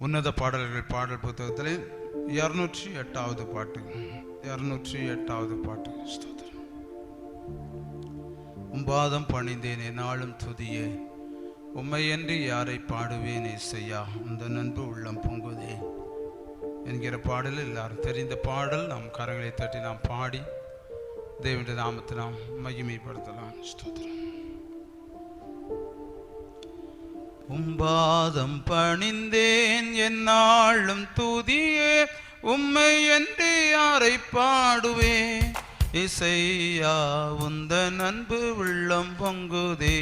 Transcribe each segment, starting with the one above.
உன்னத பாடல்கள் பாடல் புத்தகத்தில் 208வது பாட்டு. 208வது பாட்டு. ஸ்தோத்திரம். உம்பாதம் பணிந்தேனே நாளும் துதியே, உம்மையன்றி யாரை பாடுவேன் இசையா, உந்த நண்பு உள்ளம் பொங்குதே என்கிற பாடல் எல்லாரும் தெரிந்த பாடல். நாம் கரங்களை தட்டி நாம் பாடி தேவனுடைய நாமத்தை நாம் மகிமைப்படுத்தலாம். ஸ்தோத்திரம். உம்பாதம் பணிந்தேன் என்னாலும் துதியே, உம்மை என்று யாரை பாடுவே இசையா, உந்த நண்பு உள்ளம் பொங்குதே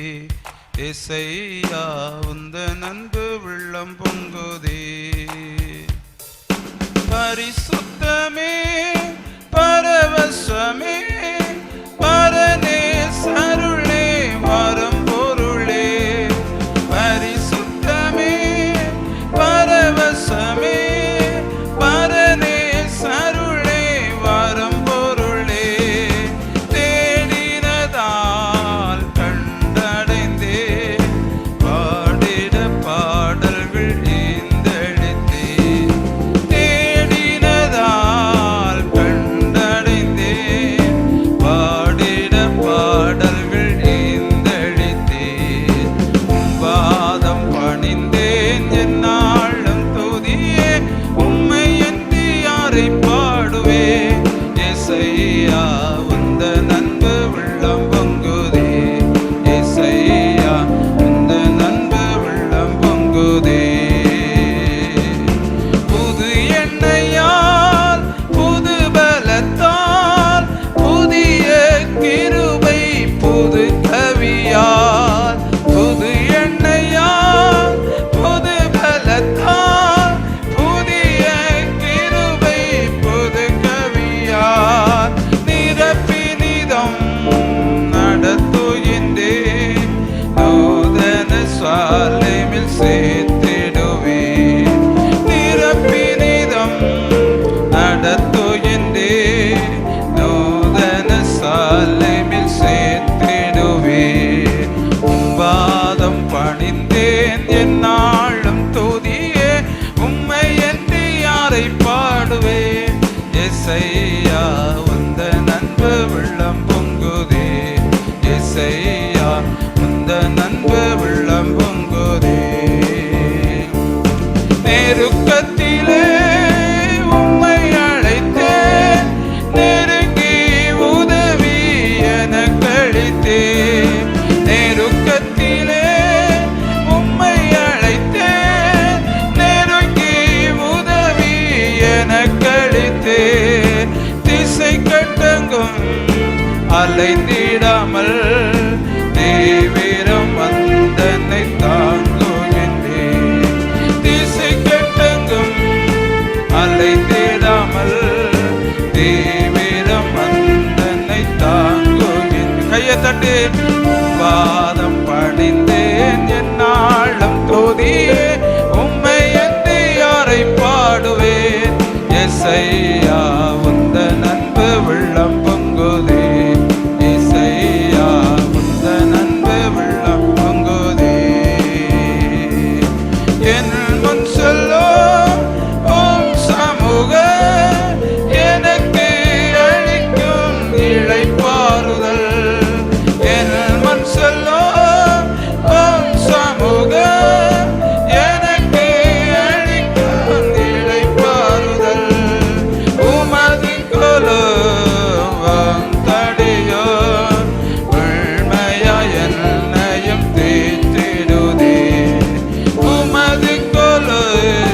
இசையா, உந்த நண்பு உள்ளம் பொங்குதே. பரிசுத்தமே பரவசமே பரனே சருளே வரம் பொருளே, பரிசுத்தமே பரவசமே பரனே சருளே வரம் பொருளே, தேடினதால் கண்டடைந்தே பாடிட பாடல்கள் ஈந்தெழுத்தே, தேடினதால் கண்டடைந்தே பாடிட பாடல்கள் ஈந்தெழுத்தே. உம்பாதம் பணிந்தேன் என்னாலும் துதியே, உம்மை என்று யாரை பாடுவே இசையா, உந்த நண்பு உள்ளம் பொங்குதே இசையா, உந்த நண்பு உள்ளம் பொங்குதே. புது எண்ணெயால் புது பலத்தால் புதிய கிருபை புது கவியால், புது எண்ணெயால் புது பலத்தால் புதிய கிருபை புது கவியால், நிரப்பினிதம் நடத்துகின்றே நூதன சாலைமில் சேர்த்திடுவே, நிரப்பினிதம் நடத்துகின்றே நூதன சாலைமில் சேர்த்திடுவே. உம்பாதம் பணிந்தேன் என்னாலும் துதியே, உம்மை என்று யாரை பாடுவேன் இசையா, உந்த நண்பு உள்ளம் பொங்குதே இசையா, உந்த நண்பு உள்ளம் பொங்குதே. நெருக்கத்திலே உம்மை அழைத்தேன், நெருங்கி உதவி எனக்கு அளித்தேன், நெருக்கத்திலே உம்மை அழைத்தேன், நெருங்கி உதவி எனக்கு அளித்தேன், திசை கட்டங்கும் அலைந்திடாமல் தீவிரம் வந்தனை தாங்குகின்றேன், திசை கட்டங்கும் அலைந்திடாமல் தீவிரம் வந்தனை தாங்குகின்றேன். கையை தட்டி பாதம் பணிந்தேன் என்னாலும் துதியே, உம்மை என்று யாரை பாடுவேன் இசையா, உந்த நண்பு உள்ளம் பொங்குதே இசையா, உந்த நண்பு உள்ளம் பொங்குதே. என் முன் சொல்லோ உம் சமூக எனக்கு அளிக்கும் இளைப்பாறுதல், என் முன் சொல்லோ உம் சமூக எனக்கு அளிக்கும் இளைப்பாறுதல், உமது கொலுவம் தடியோ உண்மையா என்னையும் தேற்றிடுதே, உமது கொலுவம்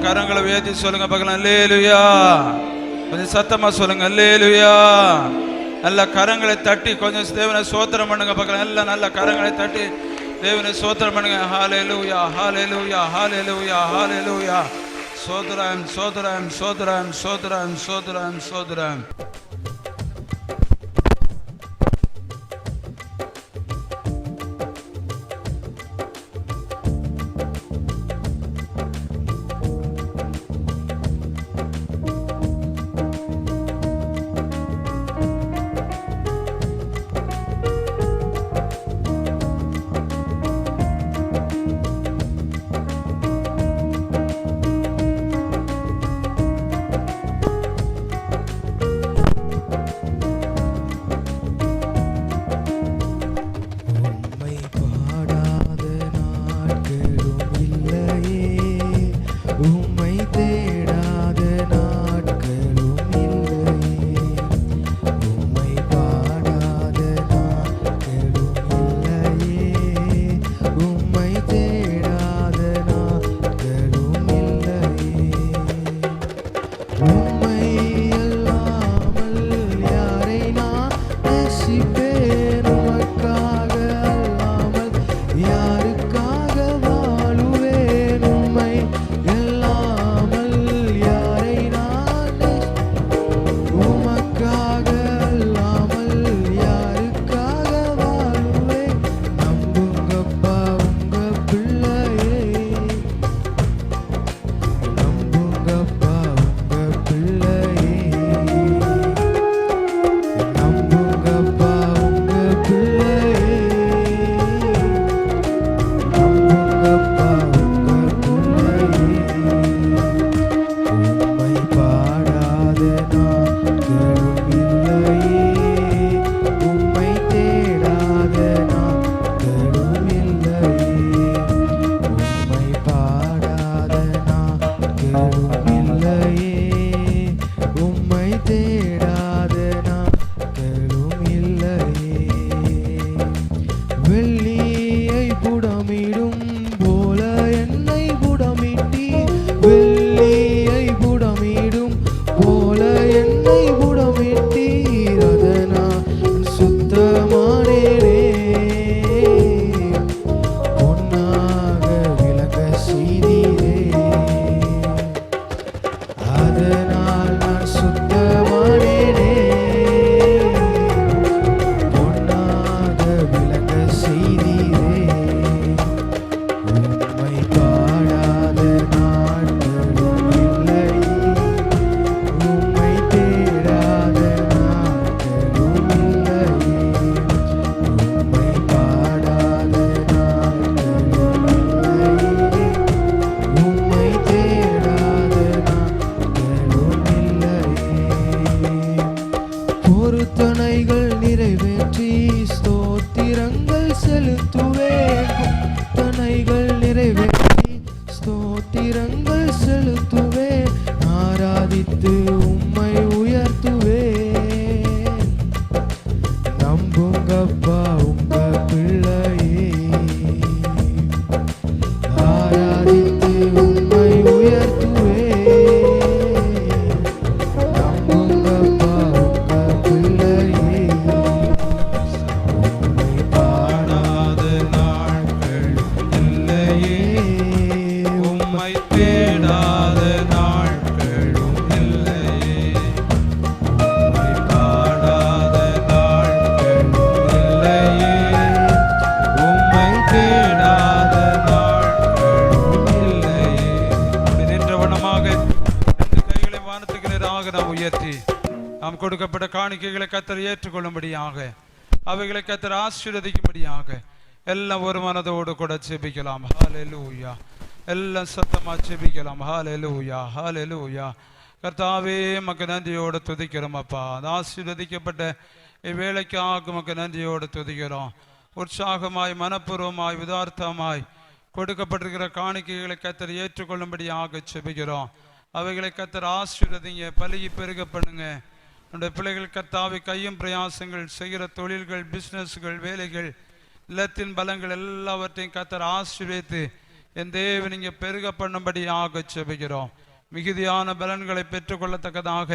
கொஞ்சம் கரங்களை உயர்த்தி சொல்லுங்க பார்க்கலாம். அல்லேலூயா. கொஞ்சம் சத்தமா சொல்லுங்க அல்லேலூயா. நல்ல கரங்களை தட்டி கொஞ்சம் தேவனை ஸ்தோத்திரம் பண்ணுங்க பார்க்கலாம். எல்லாம் நல்ல கரங்களை தட்டி தேவனை ஸ்தோத்திரம் பண்ணுங்க. ஹல்லேலூயா, ஹல்லேலூயா, ஹல்லேலூயா, ஹல்லேலூயா. சோதரம் சோதரம் சோதரம் சோதரம் சோதரம் சோதரம். கொடுக்கப்பட்ட காணிக்கைகளை கர்த்தர் ஏற்றுக்கொள்ளும்படியாக அவைகளை கர்த்தர் ஆசீர்வதிக்கும்படியாக எல்லாம் ஒரு மனதோடு கூட ஜெபிக்கலாம். ஹல்லேலூயா. எல்லாம் சத்தமா ஜெபிக்கலாம். ஹல்லேலூயா, ஹல்லேலூயா. கர்த்தாவே உமக்கு நன்றியோடு துதிக்கிறோம் அப்பா. அந்த ஆசீர்வதிக்கப்பட்ட இவ்வேளைக்காக உமக்கு நன்றியோடு துதிக்கிறோம். உற்சாகமாய் மனப்பூர்வமாய் உதார்த்தமாய் கொடுக்கப்பட்டிருக்கிற காணிக்கைகளை கர்த்தர் ஏற்றுக்கொள்ளும்படியாக ஜெபிக்கிறோம். அவைகளை கர்த்தர் ஆசீர்வதிங்க, பலுகி பெருக பண்ணுங்க. நம்முடைய பிள்ளைகள் கர்த்தாவை கையும் பிரயாசங்கள் செய்கிற தொழில்கள், பிஸ்னஸ்கள், வேலைகள், இல்லத்தின் பலங்கள் எல்லாவற்றையும் கர்த்தர் ஆசீர்வதித்து என் தேவன் நீங்க பெருக பண்ணும்படியாக செபிக்கிறோம். மிகுதியான பலன்களை பெற்றுக்கொள்ளத்தக்கதாக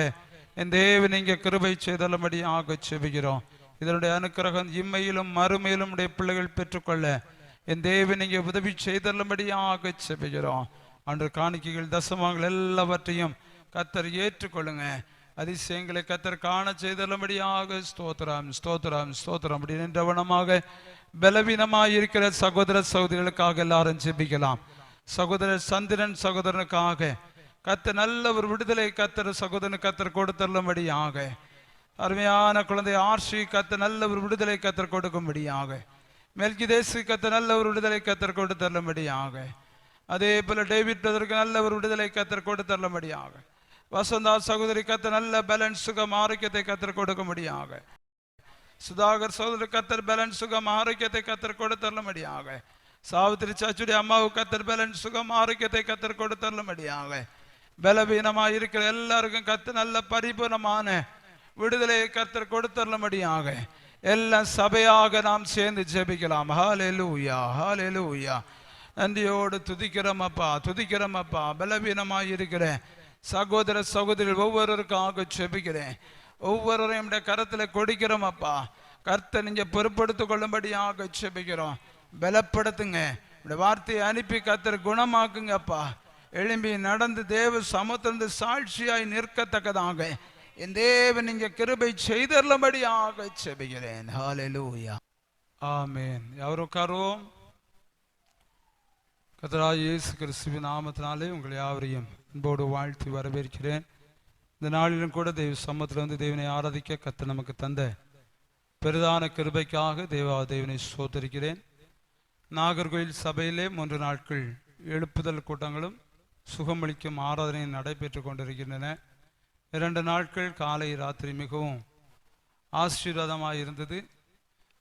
என் தேவன் நீங்க கிருபை செய்தலும்படியாக செபிக்கிறோம். இதனுடைய அனுக்கிரகம் இம்மையிலும் மறுமையிலும் உடைய பிள்ளைகள் பெற்றுக்கொள்ள என் தேவன் நீங்க உதவி செய்தலும்படியாக செபிக்கிறோம். அன்று காணிக்கைகள் தசமங்கள் எல்லாவற்றையும் கர்த்தர் ஏற்றுக்கொள்ளுங்க. அதிசயங்களை கர்த்தர் காண செய்தலும்படியாக ஸ்தோத்திரம் ஸ்தோத்திரம் ஸ்தோத்திரம். அப்படி நின்றவனமாக பலவீனமாக இருக்கிற சகோதர சகோதரிகளுக்காக எல்லாரும் ஜெபிக்கலாம். சகோதரர் சந்திரன் சகோதரனுக்காக கர்த்தர் நல்ல ஒரு விடுதலை கர்த்தர் சகோதரனுக்கு கர்த்தர் கொடுத்தருளும்படியாக, அருமையான குழந்தை ஆர்ஷி கர்த்தர் நல்ல ஒரு விடுதலை கர்த்தர் கொடுக்கும்படியாக, மெல்கிதேசு கர்த்தர் நல்ல ஒரு விடுதலை கர்த்தர் கொடுத்தருளும்படியாக, அதே போல டேவிட் பிரதருக்கு நல்ல ஒரு விடுதலை கர்த்தர் கொடுத்தருளும்படியாக, வசந்தா சகோதரி கர்த்தர் நல்ல பேலன்ஸ் சுகம் ஆரோக்கியத்தை கர்த்தர் கொடுக்கும்படியாக, சுதாகர் சகோதரி கர்த்தர் பேலன்ஸ் சுகம் ஆரோக்கியத்தை கர்த்தர் கொடுத்தருளும்படியாக, சாவித்திரி சாச்சுடைய அம்மாவுக்கு கர்த்தர் பேலன்ஸ் சுகம் ஆரோக்கியத்தை கர்த்தர் கொடுத்தருளும்படியாக, பலவீனமாக இருக்கிற எல்லாருக்கும் கர்த்தர் நல்ல பரிபூர்ணமான விடுதலையை கர்த்தர் கொடுத்தருளும்படியாக எல்லாம் சபையாக நாம் சேர்ந்து ஜெபிக்கலாம். ஹல்லேலூயா ஹல்லேலூயா. நன்றியோடு துதிக்கிறோம் அப்பா, துதிக்கிறோம் அப்பா. பலவீனமாக இருக்கிற சகோதர சகோதரிகள் ஒவ்வொருவருக்காக ஜெபிக்கிறேன். ஒவ்வொருவரையும் கரத்தில் கொடுக்கிறோம் அப்பா. கர்த்தர் நீங்க பொறுப்படுத்திக் கொள்ளும்படியாக ஜெபிக்கிறோம். பலப்படுத்துங்க. இந்த வார்த்தையை அனுப்பி கர்த்தர் குணமாக்குங்க அப்பா. எழும்பி நடந்து தேவ சமத்திலிருந்து சாட்சியாய் நிற்கத்தக்கதாக என் தேவன் நீங்க கிருபை செய்தருளும்படியாக ஜெபிக்கிறேன். ஹல்லேலூயா ஆமென். யாரும் உட்காருவோம். கர்த்தராகிய இயேசு கிறிஸ்துவின் நாமத்தினாலே உங்கள் யாவரையும் அன்போடு வாழ்த்தி வரவேற்கிறேன். இந்த நாளிலும் கூட தேவ சமத்திலிருந்து தேவனை ஆராதிக்க கர்த்தர் நமக்கு தந்த பெரிதான கிருபைக்காக தேவனை ஸ்தோத்திரிக்கிறேன். நாகர்கோயில் சபையிலே 3 நாட்கள் எழுப்புதல் கூட்டங்களும் சுகமளிக்கும் ஆராதனையும் நடைபெற்று கொண்டிருக்கின்றன. 2 நாட்கள் காலை ராத்திரி மிகவும் ஆசீர்வாதமாக இருந்தது.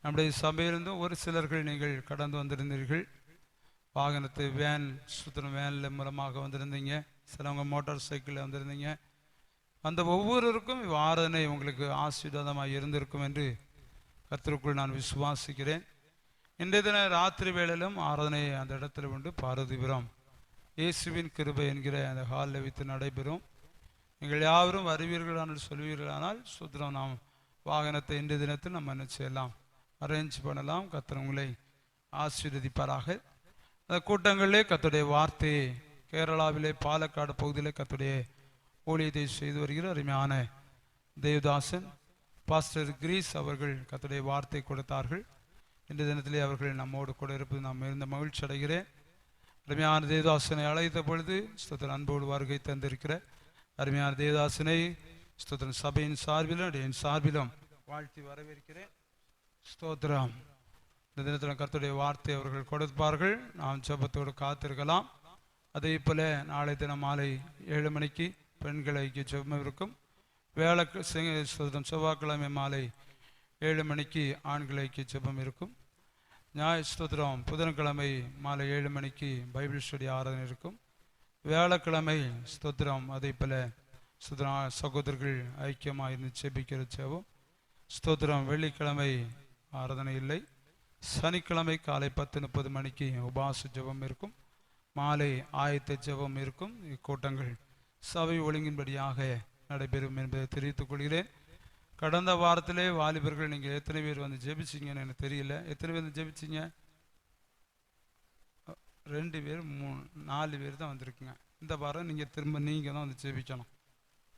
நம்முடைய சபையிலிருந்து ஒரு சிலர்கள் நீங்கள் கடந்து வந்திருந்தீர்கள். வாகனத்தை வேனில் மூலமாக வந்திருந்தீங்க. சிலவங்க மோட்டார் சைக்கிளில் வந்திருந்தீங்க. அந்த ஒவ்வொருவருக்கும் ஆராதனை உங்களுக்கு ஆசீர்வாதமாக இருந்திருக்கும் என்று கர்த்தருக்குள் நான் விசுவாசிக்கிறேன். இன்றைய தின ராத்திரி வேளையிலும் ஆராதனை அந்த இடத்துல உண்டு. பார்வதிபுரம் இயேசுவின் கிருபை என்கிற அந்த ஹாலில் வைத்து நடைபெறும். நீங்கள் யாவரும் வருவீர்களானால் சொல்வீர்களானால் சுத்திரம் நாம் வாகனத்தை இன்றைய தினத்தில் நம்ம என்ன செய்யலாம், அரேஞ்ச் பண்ணலாம். கர்த்தர் உங்களை ஆசீர்வதிப்பாராக. அந்த கூட்டங்களிலே கர்த்தருடைய வார்த்தையை கேரளாவிலே பாலக்காடு பகுதியிலே கர்த்தருடைய ஊழியத்தை செய்து வருகிற அருமையான தேவதாசன் பாஸ்டர் கிரீஸ் அவர்கள் கர்த்தருடைய வார்த்தை கொடுத்தார்கள். இந்த தினத்திலே அவர்கள் நம்மோடு கூட இருப்பது நாம் மிகுந்த மகிழ்ச்சி அடைகிறேன். அருமையான தேவதாசனை அழைத்த பொழுது ஸ்தோத்திரம் அன்போடு வருகை தந்திருக்கிற அருமையான தேவதாசனை ஸ்தோத்திரம் சபையின் சார்பிலும் என் சார்பிலும் வாழ்த்தி வரவேற்கிறேன். ஸ்தோத்திரம். இந்த தினத்தில் கர்த்தருடைய வார்த்தை அவர்கள் கொடுப்பார்கள். நாம் ஜெபத்தோடு காத்திருக்கலாம். அதே போல நாளை தினம் மாலை 7 மணிக்கு பெண்கள் ஐக்கிய ஜெபம் இருக்கும். செவ்வாய்க்கிழமை மாலை 7 மணிக்கு ஆண்கள் ஐக்கிய ஜெபம் இருக்கும். ஸ்தோத்திரம் புதன்கிழமை மாலை 7 மணிக்கு பைபிள் ஸ்டடி ஆராதனை இருக்கும். வியாழக்கிழமை ஸ்தோத்திரம் அதே போல சகோதரர்கள் ஐக்கியமாக இருந்து ஜெபிக்கிற ஜெபம். ஸ்தோத்திரம் வெள்ளிக்கிழமை ஆராதனை இல்லை. சனிக்கிழமை காலை 10:30 மணிக்கு உபாச ஜெபம் இருக்கும். மாலை ஆயத்த ஜெபம் இருக்கும். இக்கூட்டங்கள் சபை ஒழுங்கின்படியாக நடைபெறும் என்பதை தெரிவித்துக் கொள்கிறேன். கடந்த வாரத்திலே வாலிபர்கள் நீங்கள் எத்தனை பேர் வந்து ஜெபிச்சிங்கன்னு எனக்கு தெரியல. எத்தனை பேர் வந்து ஜெபிச்சிங்க? 2 பேர் 4 பேர் தான் வந்திருக்குங்க. இந்த வாரம் நீங்கள் தான் வந்து ஜெபிக்கணும்.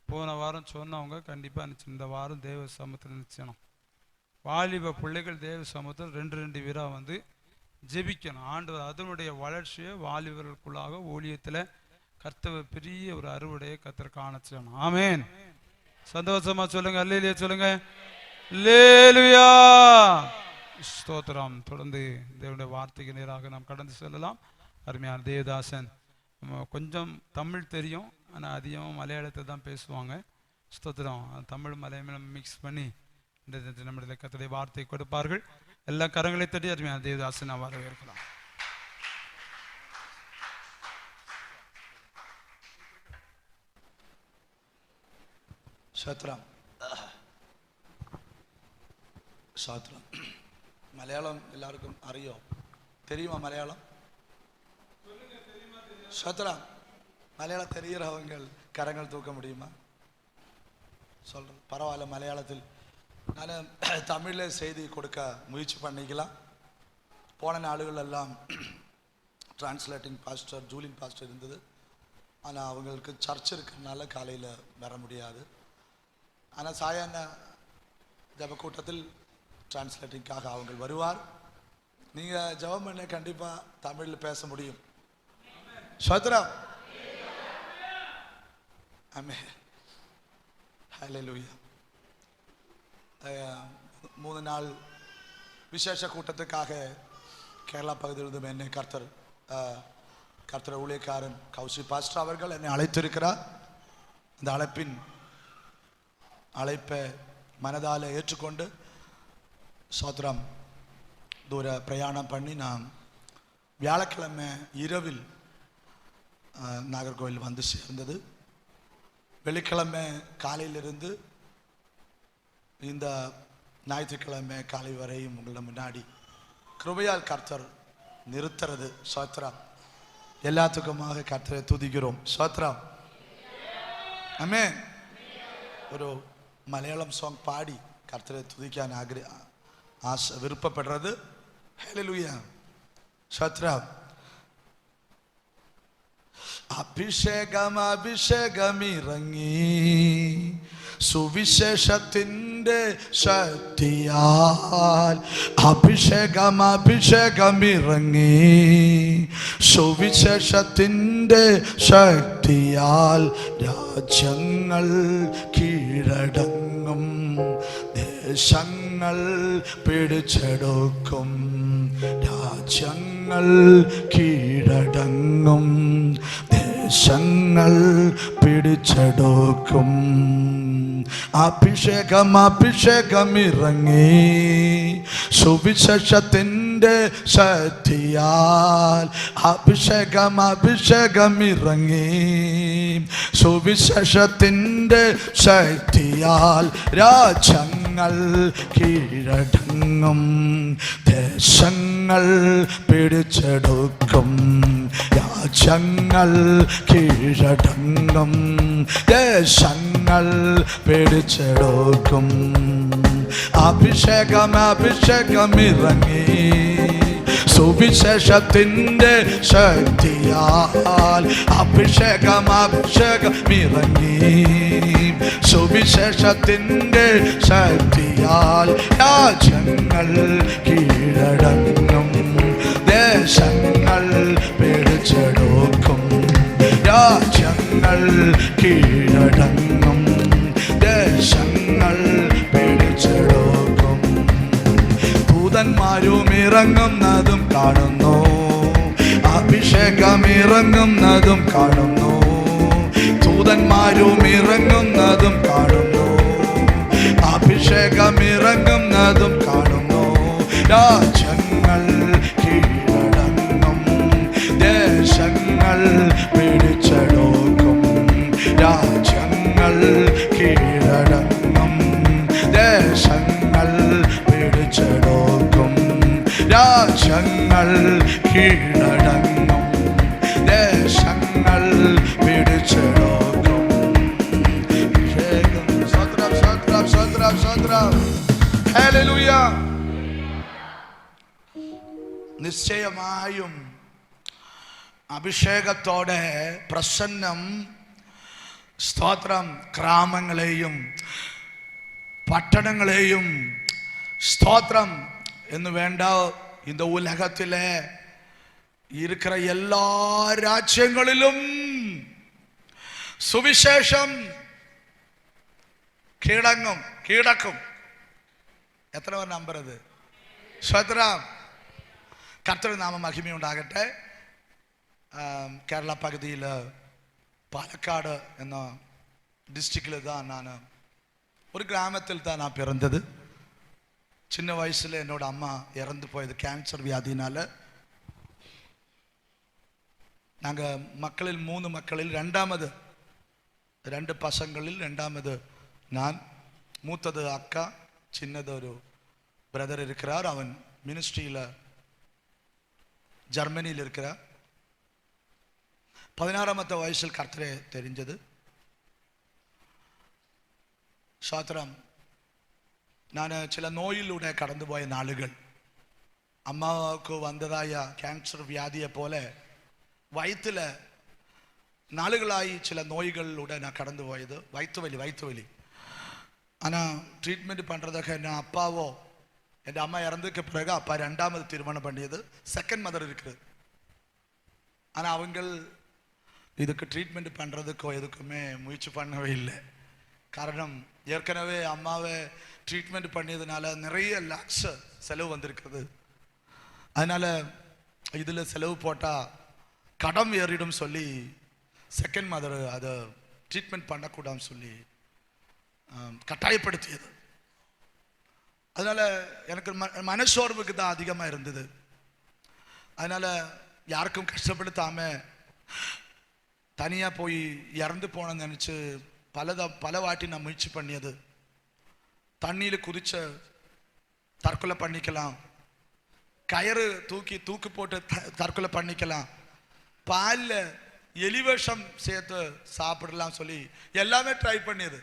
போன வாரம் சொன்னவங்க கண்டிப்பாக இந்த வாரம் தேவ சமூகத்தில் நிச்சயம் வாலிப பிள்ளைகள் தேவ சமூகத்தில் 2 பேராக வந்து ஜெபிக்கணும். ஆண்டவர் அதனுடைய வளர்ச்சியை வாலிபர்களுக்குள்ளாக ஊழியத்தில் கர்த்தர் பெரிய ஒரு அறுவடையை கர்த்தர் காண செய்யணும். ஆமென். சந்தோஷமா சொல்லுங்க. அல்லேலூயா சொல்லுங்க. அல்லேலூயா ஸ்தோத்திரம். தொடர்ந்து தேவனுடைய வார்த்தைக்கு நேராக நாம் கடந்து செல்லலாம். அருமையான தேவதாசன் கொஞ்சம் தமிழ் தெரியும், ஆனால் அதிகமாக மலையாளத்தை தான் பேசுவாங்க. ஸ்தோத்திரம். தமிழ் மலையாளம் மிக்ஸ் பண்ணி இந்த நம்முடைய கர்த்தருடைய வார்த்தை கொடுப்பார்கள். எல்லா கரங்களை தட்டி அருமையான தேவதாசன் நான் வரவேற்கலாம். சத்ரம் சாத்ரம். மலையாளம் எல்லாருக்கும் தெரியுமா? மலையாளம் சத்ரா மலையாளம் தெரிகிறவங்க கரங்கள் தூக்க முடியுமா? சொல்கிறேன், பரவாயில்ல. மலையாளத்தில் நான் தமிழில் செய்தி கொடுக்க முயற்சி பண்ணிக்கலாம். போன நாடுகள் எல்லாம் டிரான்ஸ்லேட்டிங் பாஸ்டர் ஜூலின் பாஸ்டர் இருந்தது. ஆனால் அவங்களுக்கு சர்ச் இருக்கிறதுனால காலையில் வர முடியாது. ஆனால் சாயான ஜப கூட்டத்தில் டிரான்ஸ்லேட்டிங்காக அவங்க வருவார். நீங்கள் ஜபம் பண்ண கண்டிப்பாக தமிழில் பேச முடியும். சோத்ரா ஆமே. ஹல்லேலூயா. 3 நாள் விசேஷ கூட்டத்துக்காக கேரளா பகுதியிலிருந்து என்னை கர்த்தர் ஊழியக்காரன் கௌசி பாஸ்டர் அவர்கள் என்னை அழைத்திருக்கிறார். அந்த அழைப்பை மனதால் ஏற்றுக்கொண்டு சோத்ரம் தூர பிரயாணம் பண்ணி நான் வியாழக்கிழமை இரவில் நாகர்கோவில் வந்து சேர்ந்தது. வெள்ளிக்கிழமை காலையிலிருந்து இந்த ஞாயிற்றுக்கிழமை காலை வரையும் உங்களை முன்னாடி கிருபையால் கர்த்தர் நிறுத்துறது. சோத்ரம் எல்லாத்துக்குமாக கர்த்தரை துதிக்கிறோம். சோத்ரம் ஆமென். ஒரு மலையாளம் சாங் பாடி கர்த்தரை துதிக்க ஆசை விருப்பப்படுறது. ஹல்லேலூயா. சோத்ரம். അഭിഷേകമിറങ്ങി സുവിശേഷത്തിൻ്റെ ശക്തിയാൽ അഭിഷേകമിറങ്ങി സുവിശേഷത്തിൻ്റെ ശക്തിയാൽ രാജ്യങ്ങൾ കീഴടങ്ങും, ദേശങ്ങൾ പിടിച്ചെടുക്കും. രാജ്യങ്ങൾ കീഴടങ്ങും, ദേശങ്ങൾ പിടിച്ചെടുക്കും. അഭിഷേകമിറങ്ങി സുവിശേഷത്തിൻ്റെ ശക്തിയാൽ അഭിഷേകമിറങ്ങി സുവിശേഷത്തിൻ്റെ ശക്തിയാൽ രാജ്യങ്ങൾ കീഴടങ്ങും, ദേശങ്ങൾ പിടിച്ചെടുക്കും. രാജ്യങ്ങൾ കീഴടങ്ങും, ദേശങ്ങൾ പിടിച്ചെടുക്കും. അഭിഷേകമിറങ്ങി സുവിശേഷത്തിൻ്റെ ശക്തിയാൽ അഭിഷേകമിറങ്ങി സുവിശേഷത്തിൻ്റെ ശക്തിയാൽ രാജ്യങ്ങൾ കീഴടങ്ങും, ദേശങ്ങൾ പിടിച്ചെടുക്കും. രാജ്യങ്ങൾ കീഴടങ്ങും, ദേശങ്ങൾ പിടിച്ചെടുക്കും. ദൂതന്മാരും ഇറങ്ങുന്നതും കാണുന്നു, അഭിഷേകമിറങ്ങുന്നതും കാണുന്നു. ദൂതന്മാരും ഇറങ്ങുന്നതും കാണുന്നു, അഭിഷേകമിറങ്ങുന്നതും കാണുന്നു. രാജ്യങ്ങൾ കീഴടങ്ങും, ദേശങ്ങൾ പിടിച്ചെടുക്കും. രാജ്യങ്ങൾ കീഴടങ്ങും, ദേശങ്ങൾ പിടിച്ചെടുക്കും. രാജ്യങ്ങൾ കീഴടങ്ങും, ദേശങ്ങൾ പിടിച്ചെടുക്കും. ഹല്ലേലൂയ. നിശ്ചയമായും അഭിഷേകത്തോടെ പ്രസന്നം സ്തോത്രം ഗ്രാമങ്ങളെയും പട്ടണങ്ങളെയും ஸ்தோத்திரம் എന്ന് വേണ്ട இந்த உலகத்திலே இருக்கிற எல்லா ராஜ்யங்களிலும் സുവിശേഷം കീഴടക്കും. എത്ര പേർ നമ്പറത്? സ്തോത്രം. കർത്തരുടെ നാമം മഹിമയുണ്ടാകട്ടെ. കേരള പകുതിയിൽ പാലക്കാട് എന്ന ഡിസ്ട്രിക്റ്റിൽ நான் ஒரு கிராமத்தில் தான் நான் பிறந்தது. சின்ன வயசில் என்னோட அம்மா இறந்து போயது கேன்சர் வியாதினால. நாங்கள் மக்களில் 3 மக்களில் ரெண்டு பசங்களில் ரெண்டாமது நான். மூத்தது அக்கா, சின்னது ஒரு பிரதர் இருக்கிறார். அவன் மினிஸ்ட்ரியில் ஜெர்மனியில் இருக்கிறார். 16ാമത്തെ വയസ്സിൽ കർത്തരെ தெரிஞ்சது. സ്തോത്രം. ഞാൻ ചില നോയിലൂടെ കടന്നുപോയ നാളുകൾ, അമ്മക്ക് വന്നതായ ക്യാൻസർ വ്യാധിയെ പോലെ വയറ്റിൽ നാളുകളായി ചില നോയികളിലൂടെ ഞാൻ കടന്നുപോയത്. വയറ്റുവലി. ஆனால் ட்ரீட்மெண்ட் பண்ணுறதுக்கு என்ன அப்பாவோ என் அம்மா இறந்ததுக்கு பிறகு அப்பா 2வது திருமணம் பண்ணியது. செகண்ட் மதர் இருக்குது. ஆனால் அவங்க இதுக்கு ட்ரீட்மெண்ட் பண்ணுறதுக்கோ எதுக்குமே முயற்சி பண்ணவே இல்லை. காரணம், ஏற்கனவே அம்மாவை ட்ரீட்மெண்ட் பண்ணியதுனால நிறைய லாக்ஸ் செலவு வந்திருக்குது. அதனால் இதில் செலவு போட்டால் கடன் ஏறிடும் சொல்லி செகண்ட் மதர் அதை ட்ரீட்மெண்ட் பண்ணக்கூடாதுன்னு சொல்லி கட்டாயப்படுத்தியது. அதனால் எனக்கு மனசோர்வுக்கு தான் அதிகமாக இருந்தது. அதனால் யாருக்கும் கஷ்டப்படுத்தாமல் தனியாக போய் இறந்து போனேன்னு நினச்சி பல வாட்டி நான் முயற்சி பண்ணியது. தண்ணியில் குதிச்ச தற்கொலை பண்ணிக்கலாம், கயிறு தூக்கு போட்டு தற்கொலை பண்ணிக்கலாம், பாலில் எலிவேஷம் சேர்த்து சாப்பிடலாம் சொல்லி எல்லாமே ட்ரை பண்ணியது.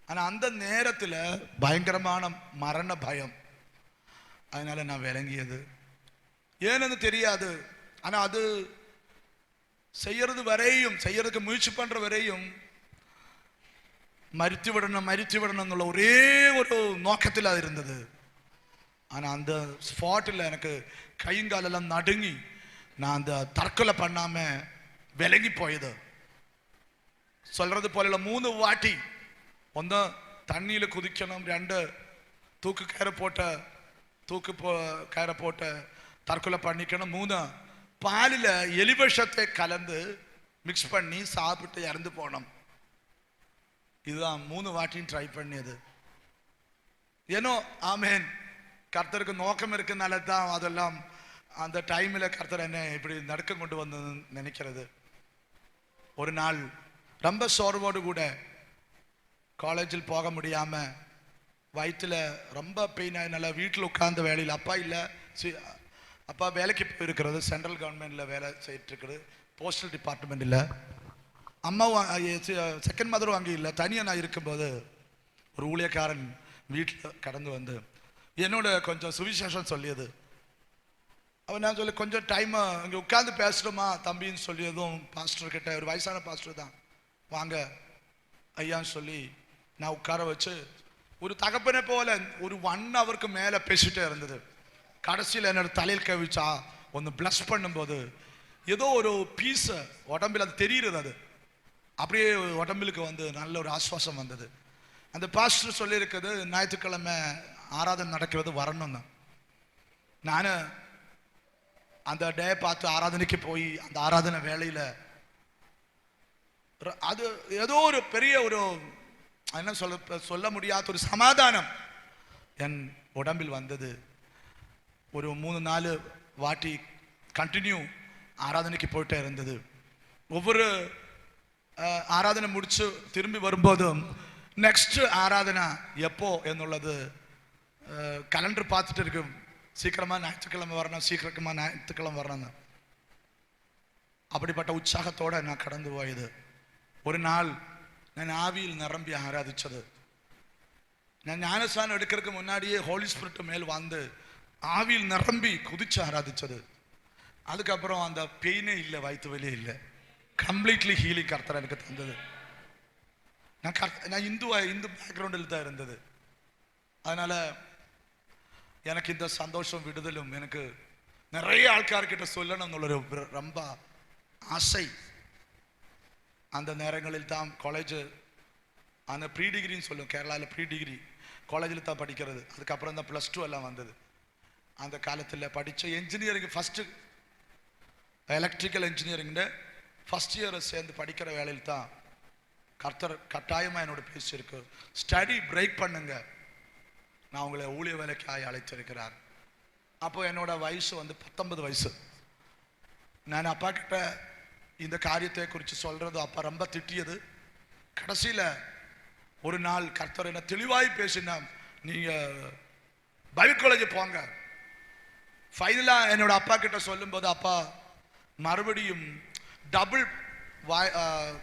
ஆனால் அந்த நேரத்தில் பயங்கரமான மரண பயம். அதனால நான் விளங்கியது. ஏன்னு தெரியாது. ஆனால் அது செய்யறதுக்கு முயற்சி பண்ற வரையும் மரித்து விடணும் ஒரே ஒரு நோக்கத்தில் அது இருந்தது. ஆனால் அந்த ஸ்பாட்டில் எனக்கு கைங்காலெல்லாம் நடுங்கி நான் அந்த தற்கொலை பண்ணாம விலகி போயது. சொல்றது போல 3 வாட்டி. 1 தண்ணியில் குதிக்கணும், 2 தூக்கு கயிறை போட்ட தற்கொலை பண்ணிக்கணும், 3 பாலில் எலிவிஷத்தை கலந்து மிக்ஸ் பண்ணி சாப்பிட்டு இறந்து போனோம். இதுதான் 3 வாட்டியும் ட்ரை பண்ணியது. ஏனோ ஆமேன், கர்த்தருக்கு நோக்கம் இருக்குனால தான் அதெல்லாம் அந்த டைமில் கர்த்தர் என்ன இப்படி நடக்க கொண்டு வந்ததுன்னு நினைக்கிறது. ஒரு நாள் ரொம்ப சோர்வோடு கூட காலேஜில் போக முடியாமல் வயிற்றில் ரொம்ப பெயின் ஆகினால வீட்டில் உட்கார்ந்த வேலையில், அப்பா இல்லை, அப்பா வேலைக்கு போயிருக்கிறது, சென்ட்ரல் கவர்மெண்ட்டில் வேலை செய்யிட்டுருக்குது, போஸ்டல் டிபார்ட்மெண்ட்டில். அம்மாவும் செகண்ட் மதரும் அங்கே இல்லை. தனியாக நான் இருக்கும்போது ஒரு ஊழியக்காரன் வீட்டில் கடந்து வந்து என்னோட கொஞ்சம் சுவிசேஷம் சொல்லியது. அவன் நான் சொல்லி கொஞ்சம் டைம் அங்கே உட்காந்து பேசுகிறோமா தம்பின்னு சொல்லியதும், பாஸ்டர்கிட்ட, ஒரு வயசான பாஸ்டர் தான், வாங்க ஐயான்னு சொல்லி நான் உட்கார வச்சு ஒரு தகப்பனை போல ஒரு 1 ஹவருக்கு மேலே பேசிட்டே இருந்தது. கடைசியில் என்னோட தலையில் கவிச்சா ஒன்று ப்ளஸ் பண்ணும்போது ஏதோ ஒரு பீஸ் உடம்பில் அது தெரியுறது, அது அப்படியே உடம்புக்கு வந்து நல்ல ஒரு ஆஸ்வாசம் வந்தது. அந்த பாஸ்டர் சொல்லியிருக்குது, ஞாயிற்றுக்கிழமை ஆராதனை நடக்கிறது வரணும்னு. நான் அந்த டே பார்த்து ஆராதனைக்கு போய் அந்த ஆராதனை வேலையில் அது ஏதோ ஒரு பெரிய ஒரு என்ன சொல்ல முடியாத ஒரு சமாதானம் என் உடம்பில் வந்தது. ஒரு 3-4 வாட்டி கண்டினியூ ஆராதனைக்கு போயிட்டே இருந்தது. ஒவ்வொரு ஆராதனை முடிச்சு திரும்பி வரும்போதும் நெக்ஸ்ட் ஆராதனை எப்போ என்னுள்ளது கலண்டர் பார்த்துட்டு இருக்கு. சீக்கிரமாக ஞாயிற்றுக்கிழமை வரணும். அப்படிப்பட்ட உற்சாகத்தோடு நான் கடந்து போயது. ஒரு நாள் நான் ஆவியில் நிரம்பி ஆராதிச்சது. நான் ஞானஸ்நானம் எடுக்கிறதுக்கு முன்னாடியே ஹோலி ஸ்பிரிட் மேல் வந்து ஆவியில் நிரம்பி குதிச்சு ஆராதிச்சது. அதுக்கப்புறம் அந்த பெயினே இல்லை, வயிற்று வலியே இல்லை, கம்ப்ளீட்லி ஹீலிங் கர்த்தர் எனக்கு தந்தது. நான் இந்து பேக்ரவுண்டில் தான் இருந்தது. அதனால எனக்கு இந்த சந்தோஷம் விடுதலும் எனக்கு நிறைய ஆட்கார்கிட்ட சொல்லணும்னு ரொம்ப ஆசை. அந்த நேரங்களில் தான் காலேஜ் அந்த ப்ரீ டிகிரின்னு சொல்லுவோம், கேரளாவில் ப்ரீ டிகிரி காலேஜில் தான் படிக்கிறது. அதுக்கப்புறம் தான் +2 எல்லாம் வந்தது. அந்த காலத்தில் படித்த engineering first electrical engineering first இயரை சேர்ந்து படிக்கிற வேலையில் தான் கர்த்தர் கட்டாயமாக என்னோட பேசியிருக்கு, ஸ்டடி பிரேக் பண்ணுங்க, நான் உங்களை ஊழிய வேலைக்காக அழைத்திருக்கிறார். அப்போ என்னோட வயசு வந்து 19 வயசு. நான் அப்பா கிட்ட இந்த காரியத்தை குறித்து சொல்றது அப்பா ரொம்ப திட்டியது. கடைசியில் ஒரு நாள் கர்த்தர் என்ன தெளிவாய் பேசினா, நீங்க பைபிள் காலேஜ் போங்க. ஃபைனலாக என்னோட அப்பா கிட்ட சொல்லும்போது அப்பா மறுபடியும் டபுள்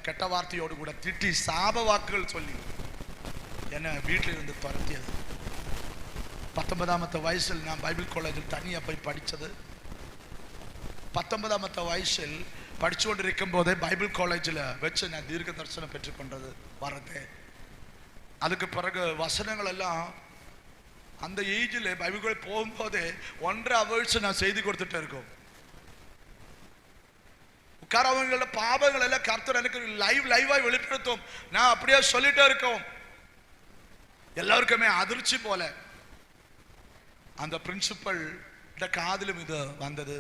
കെട്ട വാർത്തയോടുകൂടെ തിട്ടി ശാപവാക്കുകൾ ചൊല്ലി എന്നെ വീട്ടിലിരുന്ന് തുരത്തിയത്. 19ാമത്തെ വയസ്സിൽ ഞാൻ ബൈബിൾ കോളേജിൽ തനിയെ പോയി പഠിച്ചത്. 19ാമത്തെ വയസ്സിൽ படிச்சுக்கொண்டிருக்கும்போதே பைபிள் காலேஜில் வச்சு நான் தீர்க்க தரிசனம் பெற்றுக்கொண்டது வரதே. அதுக்கு பிறகு வசனங்கள் எல்லாம் அந்த ஏஜில் பைபிள் போகும்போதே 1.5 hours நான் செய்தி கொடுத்துட்டே இருக்கோம். உட்காரவங்களோட பாவங்கள் எல்லாம் கர்த்தர் எனக்கு லைவாய் வெளிப்படுத்தும். நான் அப்படியே சொல்லிட்டே இருக்கோம். எல்லாருக்குமே அதிர்ச்சி போல அந்த பிரின்சிபல் காதிலும் இது வந்தது.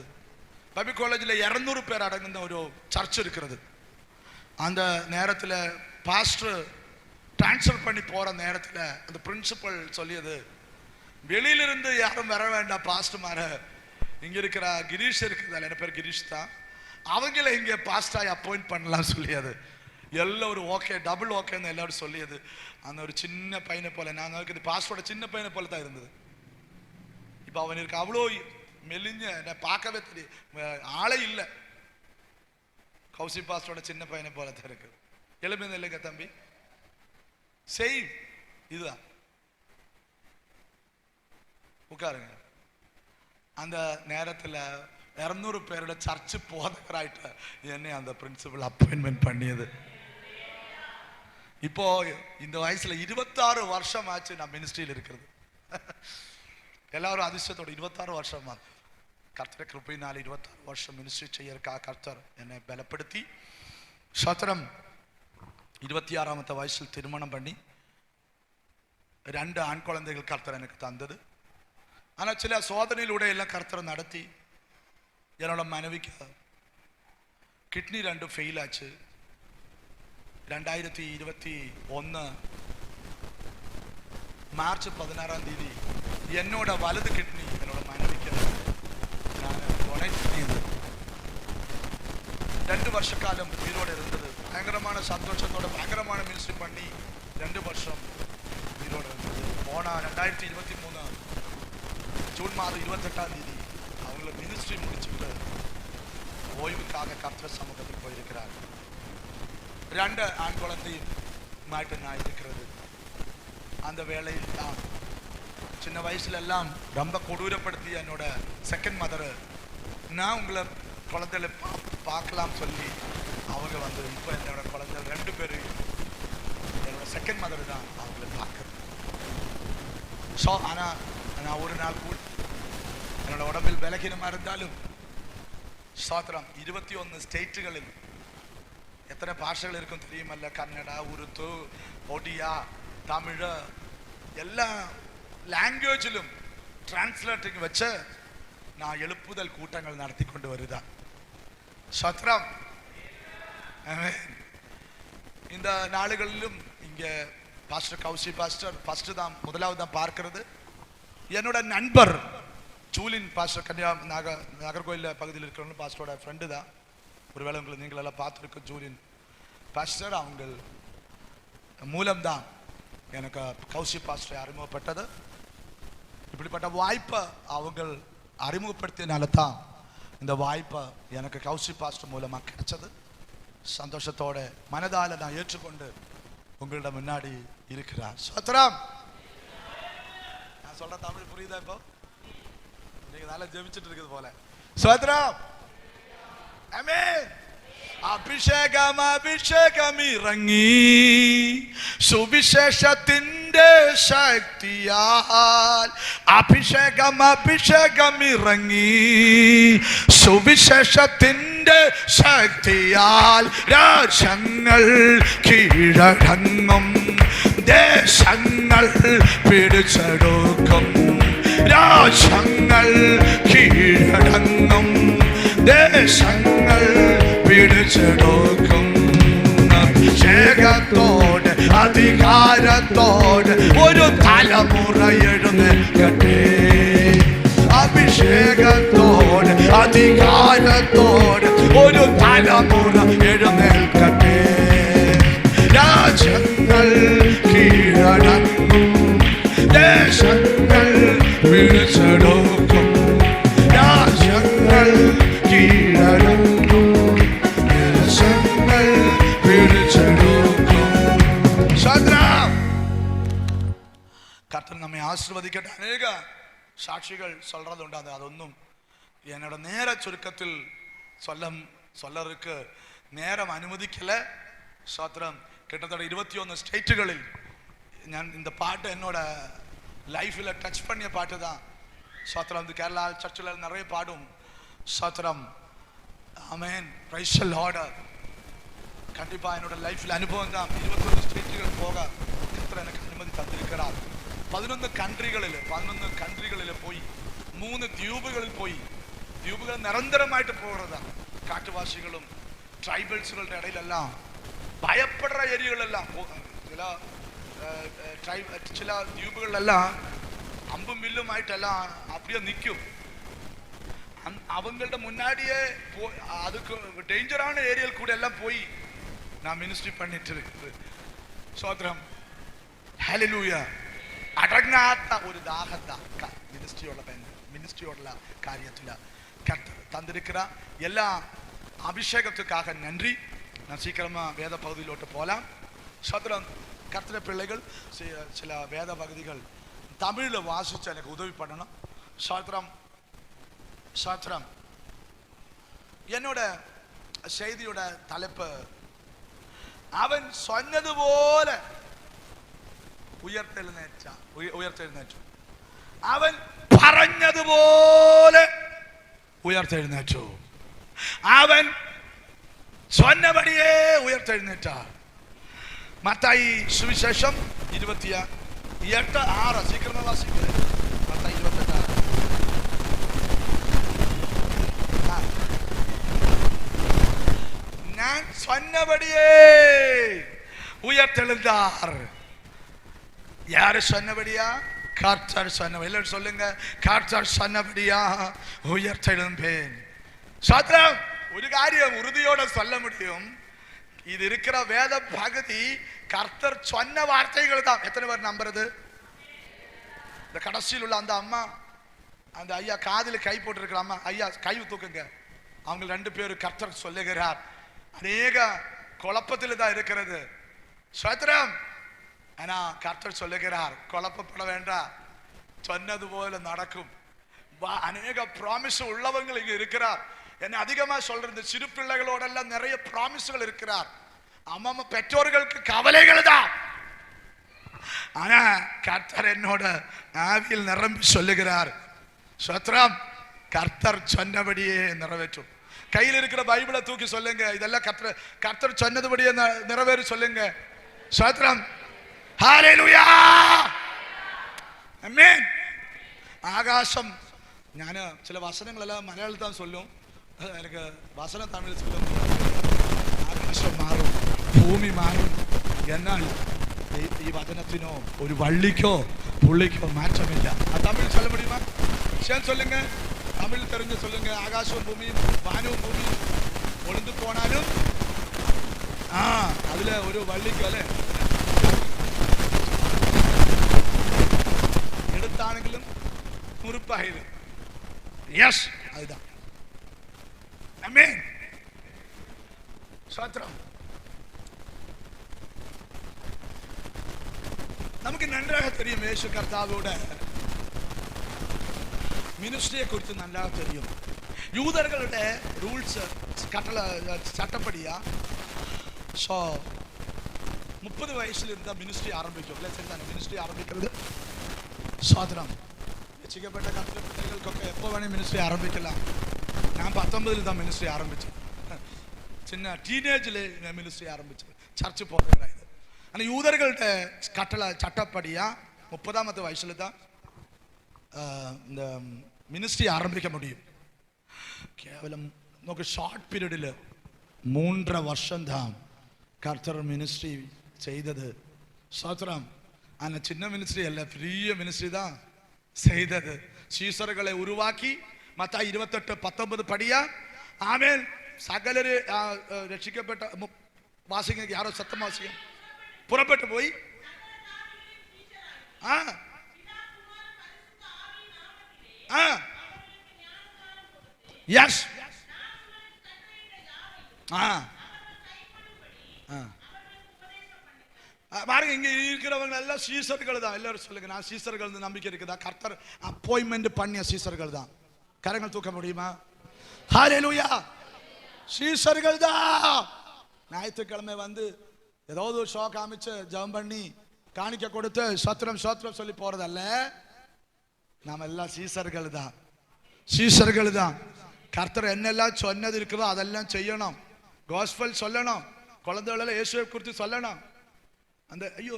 பைபிள் காலேஜில் 200 பேர் அடங்குന്ന ஒரு சர்ச் இருக்கிறது. அந்த நேரத்தில் பாஸ்டர் டிரான்ஸ்ஃபர் பண்ணி போகிற நேரத்தில் அந்த பிரின்சிபல் சொல்லியது, வெளியிலிருந்து யாரும் வர வேண்டாம் பாஸ்டர்மார, இங்கே இருக்கிற கிரீஷ் இருக்குது, என்ன பேர் கிரீஷ் தான், அவங்கள இங்கே பாஸ்டாய் அப்பாயிண்ட் பண்ணலாம் சொல்லியது. எல்லோரும் ஓகே, டபுள் ஓகேன்னு எல்லாரும் சொல்லியது. அந்த ஒரு சின்ன பையனை போல, நாங்கள் இருக்குது பாஸ்டரோட சின்ன பையனை போல தான் இருந்தது. இப்போ அவன் இருக்கு அவ்வளோ மெலிஞ்ச, பார்க்கவே தெரியும், ஆளே இல்லை. கௌசி பாஸ்டரோட சின்ன பையனை போல தான் இருக்கு. எலும்பு இல்லைங்க தம்பி, செய் இதுதான். உட்காருங்க. அந்த நேரத்தில் 200 பேரோட சர்ச்சு போதகராயிட்ட என்னை அந்த பிரின்சிபல் அப்பாயின்மெண்ட் பண்ணியது. இப்போ இந்த வயசுல 26 வருஷம் ஆச்சு நான் மினிஸ்ட்ரியில் இருக்கிறது. எல்லாரும் அதிர்ஷ்டத்தோட 26 வருஷமா கர்த்தர் கிருபையினால் 26 வருஷம் மினிஸ்ட்ரி செய்யறக்கா கர்த்தர் என்னை பலப்படுத்தி சத்திரம் 26ாமത്തെ வயசில் திருமணம் பண்ணி 2 ஆண் குழந்தைகள் கர்த்தர் எனக்கு தந்தது. ஆனால் சில சோதனையிலூടെ எல்லாம் கர்த்தர் நடத்தி என்னோட மனைவிக்கு கிட்னி 2 ஃபெயில் ஆச்சு. 2021 மார்ச் 16ஆம் தேதி என்னோட வலது கிட்னி என்னோட மனைவிக்கு நான் டொனேட் பண்ணியது. 2 வருஷ காலம் உயிரோடு இருந்தது. பயங்கரமான சந்தோஷத்தோட பயங்கரமான மினிஸ்ட்ரி பண்ணி 2 வருஷம் உயிரோடு இருந்தது. போன 2023 ஜூன் மாதம் 28ஆம் தேதி அவங்கள மினிஸ்ட்ரி முடிச்சுட்டு ஓய்வுக்காக கர்த்தர் சமூகத்துக்கு போயிருக்கிறார். 2 ஆண் குழந்தையும் மாட்டு நான் இருக்கிறது. அந்த வேளையில் தான் சின்ன வயசுல எல்லாம் ரொம்ப கொடூரப்படுத்தி என்னோட செகண்ட் மதர், நான் உங்களை குழந்தைகளை பார்க்கலாம் சொல்லி அவங்க வந்து இப்போ என்னோட குழந்தைகள் 2 பேரும் என்னோட செகண்ட் மதர் தான் அவங்கள பார்க்குறது. ஸோ ஆனால் நான் ஒரு நாள் கூட என்னோட உடம்பில் பலகீனமாக இருந்தாலும் ஸ்தோத்திரம் 21 ஸ்டேட்டுகளில் எத்தனை பாஷைகள் இருக்கும் தெரியுமல்ல, கன்னடா, உருது, ஒடியா, தமிழ், எல்லா லாங்குவேஜிலும் டிரான்ஸ்லேட்டிங் வச்சு நான் எழுப்புதல் கூட்டங்கள் நடத்தி கொண்டு வருதான். ஸ்தோத்திரம். இந்த நாடுகளிலும் இங்கே பாஸ்டர் கௌசி பாஸ்டர் ஃபர்ஸ்ட் தான் முதலாவது தான் பார்க்கிறது. என்னோட நண்பர் ஜூலின் பாஸ்டர் கன்னியா நாகர்கோயில் பகுதியில் இருக்கிறவங்க பாஸ்டரோட ஃப்ரெண்டு தான். ஒருவேளை உங்களை நீங்கள் எல்லாம் பார்த்துருக்க ஜூலின் பாஸ்டர் அவங்க மூலம்தான் எனக்கு கௌசி பாஸ்டரை அறிமுகப்பட்டது. இப்படிப்பட்ட வாய்ப்பை அவங்க அறிமுகப்படுத்தினால தான் இந்த வாய்ப்பை எனக்கு கௌசி பாஸ்டர் மூலமாக கிடைச்சது. சந்தோஷத்தோட மனதால் நான் ஏற்றுக்கொண்டு உங்களிடம் முன்னாடி இருக்கிறார். ஸ்தோத்திரம். நான் சொல்ற தமிழ் புரியுதா? இப்போ நீங்க நல்லா ஜெபிச்சுட்டு இருக்குது போல. ஸ்தோத்திரம். ஆமென். അഭിഷേകം അഭിഷേകം ഇറങ്ങി സുവിശേഷത്തിന്റെ ശക്തിയാൽ അഭിഷേകം അഭിഷേകം ഇറങ്ങി സുവിശേഷത്തിന്റെ ശക്തിയാൽ രാജ്യങ്ങൾ കീഴടങ്ങും ദേശങ്ങൾ പിടിച്ചെടുക്കും രാജ്യങ്ങൾ കീഴടങ്ങും ദേശങ്ങൾ പിടിച്ചെടുക്കും അഭിഷേകത്തോട് അധികാരത്തോട് ഒരു തലമുറ എഴുന്നേൽക്കട്ടെ അഭിഷേകത്തോട് അധികാരത്തോട് ഒരു തലമുറ എഴുന്നേൽക്കട്ടെ രാജ്യങ്ങൾ കീഴടങ്ങും ദേശങ്ങൾ പിടിച്ചെടുക്കും രാജ്യങ്ങൾ കീഴടങ്ങും ദേശങ്ങൾ கர்த்தர் நம்மை ஆசீர்வதிக்கட்ட அநேக சாட்சிகள் சொல்றது உண்டு. அതൊന്നും என்னோட நேர சுருக்கத்தில் சொல்லறதுக்கு நேரம் அனுமதிக்கல. ஸ்தோத்திரம். கிட்டத்தட்ட 21 ஸ்டேட்டுகளில் ഞാൻ இந்த பாட்டு என்னோட லைஃப்பில் டச் பண்ணிய பாட்டு தான். ஸ்தோத்திரம். இந்த கேரளா சர்ச்சில் நிறைய பாடும். ஸ்தோத்திரம். ஆமென். Praise the lord. கண்டிப்பா என்னோட லைஃப்பில் அனுபவம் தான். 21 ஸ்டேட்டுகள் போக கர்த்தர் எனக்கு அனுமதி தந்திருக்கிறார். 11 കൺട്രികളിൽ പോയി 3 ദ്വീപുകളിൽ പോയി. ദ്വീപുകൾ നിരന്തരമായിട്ട് പോകുന്നതാണ്. കാട്ടുവാസികളും ട്രൈബൽസുകളുടെ ഇടയിലെല്ലാം ഭയപ്പെടുற ഏരിയകളെല്ലാം ചില ദ്വീപുകളിലെല്ലാം അമ്പും വില്ലുമായിട്ടെല്ലാം அப்படியே நிற்கும். அவங்களோட முன்னாடியே அதுக்கு டேஞ்சரான ஏரியாவில் கூட எல்லாம் போய் நான் மினிஸ்ட்ரி பண்ணிட்டு இருக்கு. ஸ்தோத்திரம். ഹല്ലേലൂയ. അടങ്ങാത്ത ഒരു ദാഹത്താ மினிஸ்ட்ரியோட காரியத்தில் கர்த்தர் தந்திருக்கிற எல்லா அபிஷேகத்துக்காக நன்றி. நான் சீக்கிரமா வேத பகுதியிலோட்டு போகலாம். ஸ்தோத்திரம். கர்த்தருடைய பிள்ளைகள் சில வேத பகுதிகள் தமிழில் வாசிச்சு எனக்கு உதவி பண்ணணும். ஸ்தோத்திரம். ஸ்தோத்திரம். என்னோட செய்தியோட தலைப்பு அவன் சொன்னது போல ഉയർത്തെഴുന്നേറ്റു. അവൻ പറഞ്ഞതുപോലെ ഉയർത്തെഴുന്നേറ്റു. അവൻ சொன்னபடியே ഉയർത്തെഴുന്നേറ്റാർ. മത്തായി സുവിശേഷം 28:6 സീക്രമ വാസിക്കുക. മത്തായി 28:6. ഞാൻ சொன்னபடியே உயர்த்தெழுந்தார். யாரு சொன்னபடியா? கர்த்தர் சொன்னபடி. எல்லாரும் சொல்லுங்க, கர்த்தர் சொன்னபடியா உயர்த்தெழும்பேன். ஸ்தோத்திரம். ஒரு காரியம் உறுதியோட சொல்ல முடியும், இது இருக்கிற வேத பகுதி கர்த்தர் சொன்ன வார்த்தைகள் தான். எத்தனை பேர் நம்புறது? இந்த கடைசியில் உள்ள அந்த அம்மா, அந்த ஐயா காதில் கை போட்டிருக்கிற அம்மா, ஐயா கை தூக்குங்க. அவங்க 2 பேரும் கர்த்தர் சொல்லுகிறார். அநேக குழப்பத்தில் தான் இருக்கிறது. ஸ்தோத்திரம். ஆனா கர்த்தர் சொல்லுகிறார், குழப்பப்பட வேண்டாம், சொன்னது போல நடக்கும். அநேக ப்ராமிஸ் உள்ளவங்க இங்க இருக்கிறார். என்ன அதிகமா சொல்றது, சிறு பிள்ளைகளோட எல்லாம் நிறைய ப்ராமிஸ்கள் இருக்கிறார். அம்மா பெற்றோர்களுக்கு கவலைகள் தான். ஆனா கர்த்தர் என்னோட ஆவியில் நிரம்பி சொல்லுகிறார், ஸ்தோத்திரம், கர்த்தர் சொன்னபடியே நிறைவேற்றும். கையில் இருக்கிற பைபிளை தூக்கி சொல்லுங்க, இதெல்லாம் கர்த்தர் சொன்னதுபடியே நிறைவேறி சொல்லுங்க. ஸ்தோத்திரம். ഹല്ലേലൂയ. ആമേൻ. ആകാശം, ഞാൻ ചില വസനങ്ങളെല്ലാം മലയാളത്തിൽ ചൊല്ലും, എനിക്ക് വസനം തമിഴിൽ ചൊല്ലും. ആകാശം മാറും, ഭൂമി മാറും. എന്നാൽ ഈ വചനത്തിനോ ഒരു വള്ളിക്കോ പുള്ളിക്കോ മാറ്റമില്ല. തമിഴ് சொல்ல முடியுமா? சொல்லுங்க, தமிழ் தெரிஞ்சு சொல்லுங்க. ஆகாசம் பூமியும் வானവും பூமியும் ஒளிந்து போனாலும் அதுல ஒரு வள்ளிக்கோ അല്ലേ எடுத்தாണെങ്കിലും முறுப்பாயிடும். எஸ், அதுதான். ஆமென். ஸ்தோத்திரம். நமக்கு நன்றாக தெரியும் இயேசு கர்த்தாவோட மினிஸ்ட்ரியை குறித்து நன்றாக தெரியும். யூதர்களுடைய ரூல்ஸ் சட்டப்படியா 30 வயசுல இருந்தா மினிஸ்ட்ரி ஆரம்பிக்கும். சரிதானே? மினிஸ்ட்ரி ஆரம்பிக்கிறது സ്തോത്രം. രക്ഷിക്കപ്പെട്ട കർത്തൃപിള്ളകൾക്കൊക്കെ എപ്പോൾ വേണേൽ മിനിസ്ട്രി ആരംഭിக்கலாம். ഞാൻ 19 தான் மினிஸ்ட்ரி ஆரம்பிச்சேன். சின்ன டீனேஜில் மினிஸ்ட்ரி ஆரம்பிச்சது, சர்ச்சு போகிறதாയത്. ஆனால் யூதர்களுடைய சட்டப்படியா 30ஆவது வயசுல தான் இந்த மினிஸ்ட்ரி ஆரம்பிக்க முடியும். கேவலம் നമുക്ക് ഷോർട്ട് പീരീഡിൽ 3.5 വർഷം தான் கர்த்தர் மினிஸ்ட்ரி செய்தது. ஸ்தோத்திரம். ஆனா சின்ன மினிஸ்ட்ரி அல்ல, பெரிய மினிஸ்ட்ரி தான் செய்தது. சீசர்களை உருவாக்கி மத்தாയി 28:19 படியா. ஆமென். சகலரு രക്ഷിക്കപ്പെട്ട വാസിക யாரோ சத்தமா வாசிங்க. புறப்பட்டு போய் எஸ் பாருங்க, இங்க இருக்கிறவங்க எல்லாம் சீசர்கள் தான். எல்லாரும் சொல்லுங்க, நான் சீசர்கள் நம்பிக்கை இருக்குதா? கர்த்தர் அப்பாயின்மெண்ட் பண்ணிய சீசர்கள் தான். கரங்கள் தூக்க முடியுமா? ஹல்லேலூயா. சீசர்கள் தான். ஞாயிற்றுக்கிழமை வந்து ஏதாவது ஒரு ஷோ காமிச்சு ஜெபம் பண்ணி காணிக்க கொடுத்து சத்திரம் சத்திரம் சொல்லி போறதல்ல. நாம எல்லாம் சீசர்கள் தான், சீசர்கள் தான். கர்த்தர் என்னெல்லாம் சொன்னது இருக்குதோ அதெல்லாம் செய்யணும். காஸ்பல் சொல்லணும், குழந்தைகளெல்லாம் இயேசுவை குறித்து சொல்லணும். அந்த ஐயோ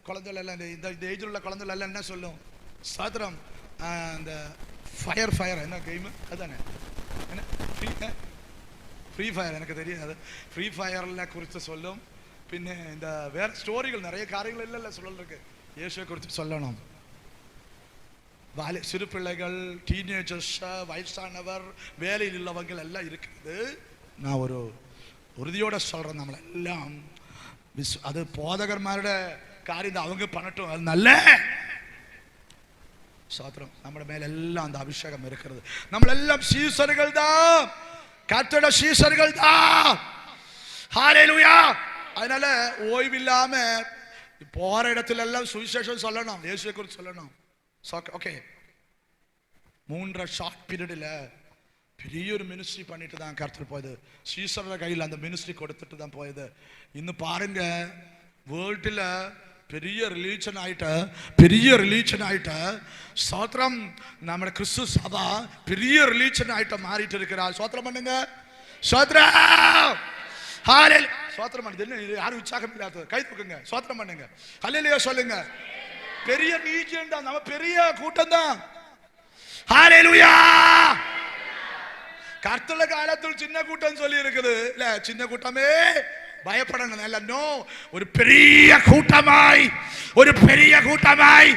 குழந்தைகள் எல்லாம் இந்த ஏஜில் உள்ள குழந்தைகள் எல்லாம் என்ன சொல்லும்? சத்திரம் அந்த ஃபயர் என்ன கேம் அதுதானே, என்ன ஃப்ரீ ஃபயர், எனக்கு தெரியாது. ஃப்ரீ ஃபயரில் குறித்து சொல்லும். பின்ன இந்த வேற ஸ்டோரிகள் நிறைய காரியங்கள் இல்லை சொல்லிருக்கு. இயேசுவை குறித்து சொல்லணும். சிறு பிள்ளைகள், டீனேஜர்ஸ், வயசானவர், வேலையில் உள்ளவங்க எல்லாம் இருக்குது. நான் ஒரு உறுதியோட சொல்றேன், நம்மள எல்லாம் அது போதகர்மாரோட காரியம் அவங்க பண்ணட்டும், அது நல்ல சோத்திரம். நம்ம மேல எல்லாம் அந்த அபிஷேகம் இருக்கிறது. நம்ம எல்லாம் சீசர்கள் தான், கர்த்தரோட சீசர்கள் தான். ஹல்லேலூயா. அதனால ஓய்வில்லாம போற இடத்துல எல்லாம் சுவிசேஷம் சொல்லணும், இயேசுவை குறித்து சொல்லணும். ஓகே, 3 ஷார்ட் பீரியட்ல பெரிய ஒரு மினிஸ்ட்ரி பண்ணிட்டு தான் கர்த்தர் போயது. சீசரோட கையில் அந்த மினிஸ்ட்ரி கொடுத்துட்டு தான் போயது. இன்னும் பாருங்க, வேர்ல்டுல பெரிய ரிலீஜன் ஆயிட்ட சோத்திரம். நம்ம கிறிஸ்து சபா பெரிய ரிலீஜன் ஆயிட்ட மாறிட்டு இருக்கிறார். சோத்திரம் பண்ணுங்க, சோத்திரம். ஹல்லேலூயா. சோத்திரம் பண்ணுது. என்ன யாரும் உற்சாகம் இல்லாத கை தூக்குங்க, சோத்திரம் பண்ணுங்க, ஹல்லேலூயா சொல்லுங்க. பெரிய ரிலீஜன் தான், நம்ம பெரிய கூட்டம் தான். ஹல்லேலூயா. கர்த்தர் காலத்தில் சின்ன கூட்டம் சொல்லி இருக்குது இல்ல, சின்ன கூட்டமே பயப்படணும் இல்ல. நோ, ஒரு பெரிய கூட்டமாய்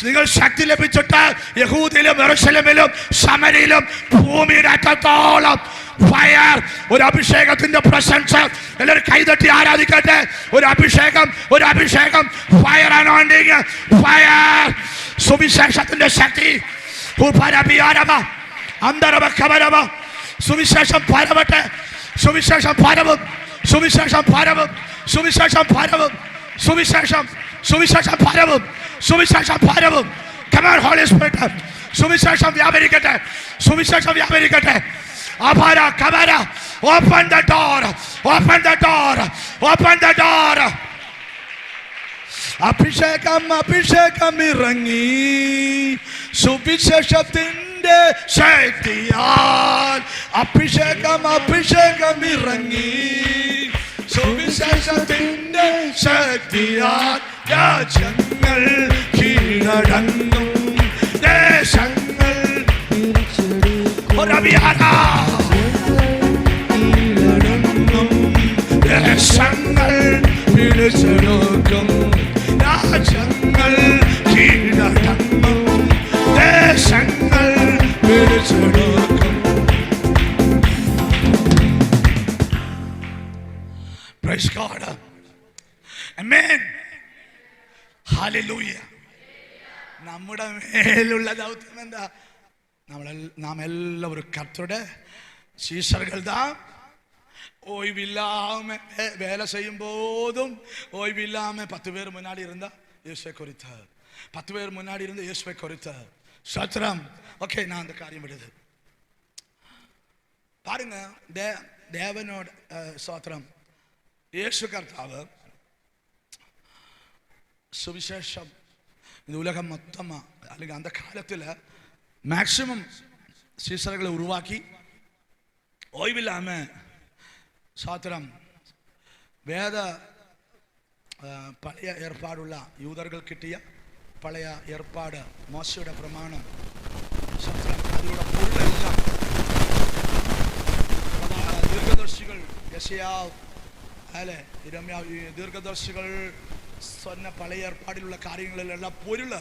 നിങ്ങൾ ശക്തി ലഭിച്ചിട്ട് യഹൂദയിലും യെരൂശലേമിലും ശമരിയിലും ഭൂമിയുടെ അറ്റത്തോളം ഫയർ, ഒരു അഭിഷേകത്തിന്റെ പ്രസൻസ്. എല്ലാവരും കൈതട്ടി ആരാധിക്കട്ടെ. ഒരു അഭിഷേകം ഫയർ അനോയിന്റിംഗ്, ഫയർ, സുവിശേഷത്തിന്റെ ശക്തി. സുവിശേഷം പരവട്ടെ, സുവിശേഷം പരവും, സുവിശേഷം പരവും, സുവിശേഷം പരവും, സുവിശേഷം പരവും, സുവിശേഷം പരവും. Come on Holy Spirit. സുവിശേഷം വ്യാപരിക്കട്ടെ, സുവിശേഷം വ്യാപരിക്കട്ടെ. അപാര കവര, open the door, open the door, open the door. അഭിഷേകം ഇറങ്ങി സുവിശേഷത്തിന്റെ ശക്തിയാൽ. അഭിഷേകം ഇറങ്ങി സുവിശേഷത്തിന്റെ ശക്തിയാൽ. രാജ്യങ്ങൾ കീഴടങ്ങും, ദേശങ്ങൾ കീഴടങ്ങും, ദേശങ്ങൾ പിടിച്ചെടുക്കും. രാജ്യങ്ങൾ കീഴടങ്ങും, ദേശങ്ങൾ പിടിച്ചെടുക്കും. Praise God. Amen. Hallelujah. നമ്മുടെ മേലുള്ള ദൗത്യം എന്താ? നാം എല്ലാവരും കർത്തരുടെ ശീഷர்கள் தான். ஓய்வில்லாம வேலை செய்யும் போதும் ஓய்வில்லாம 10 பேர் முன்னாடி இருந்தா இயேசுவை குறித்த, 10 பேர் முன்னாடி இருந்து இயேசுவை குறித்த சத்திரம். ஓகே, நான் அந்த காரியம் விடுது. பாருங்க, தேவனோட சத்திரம். இயேசு கர்த்தாവ് சுவிசேஷம் இந்த உலகம் மொத்தமா அல்லது அந்த காலத்தில் மேக்சிமம் சீசர்களை உருவாக்கி ஓய்வில்லாம சாத்திரம் வேத பழைய ஏற்பாடுள்ள யூதர்கள் கிட்டிய பழைய ஏற்பாடு மோசையோட பிரமாணம் சாத்திரம் அதோட பொருள் எல்லாம் தீர்க்கதர்சிகள் யெஷயா இரமியா தீர்க்கதர்சிகள் சொன்ன பழைய ஏற்பாடில் உள்ள காரியங்கள் எல்லாம் பொருள்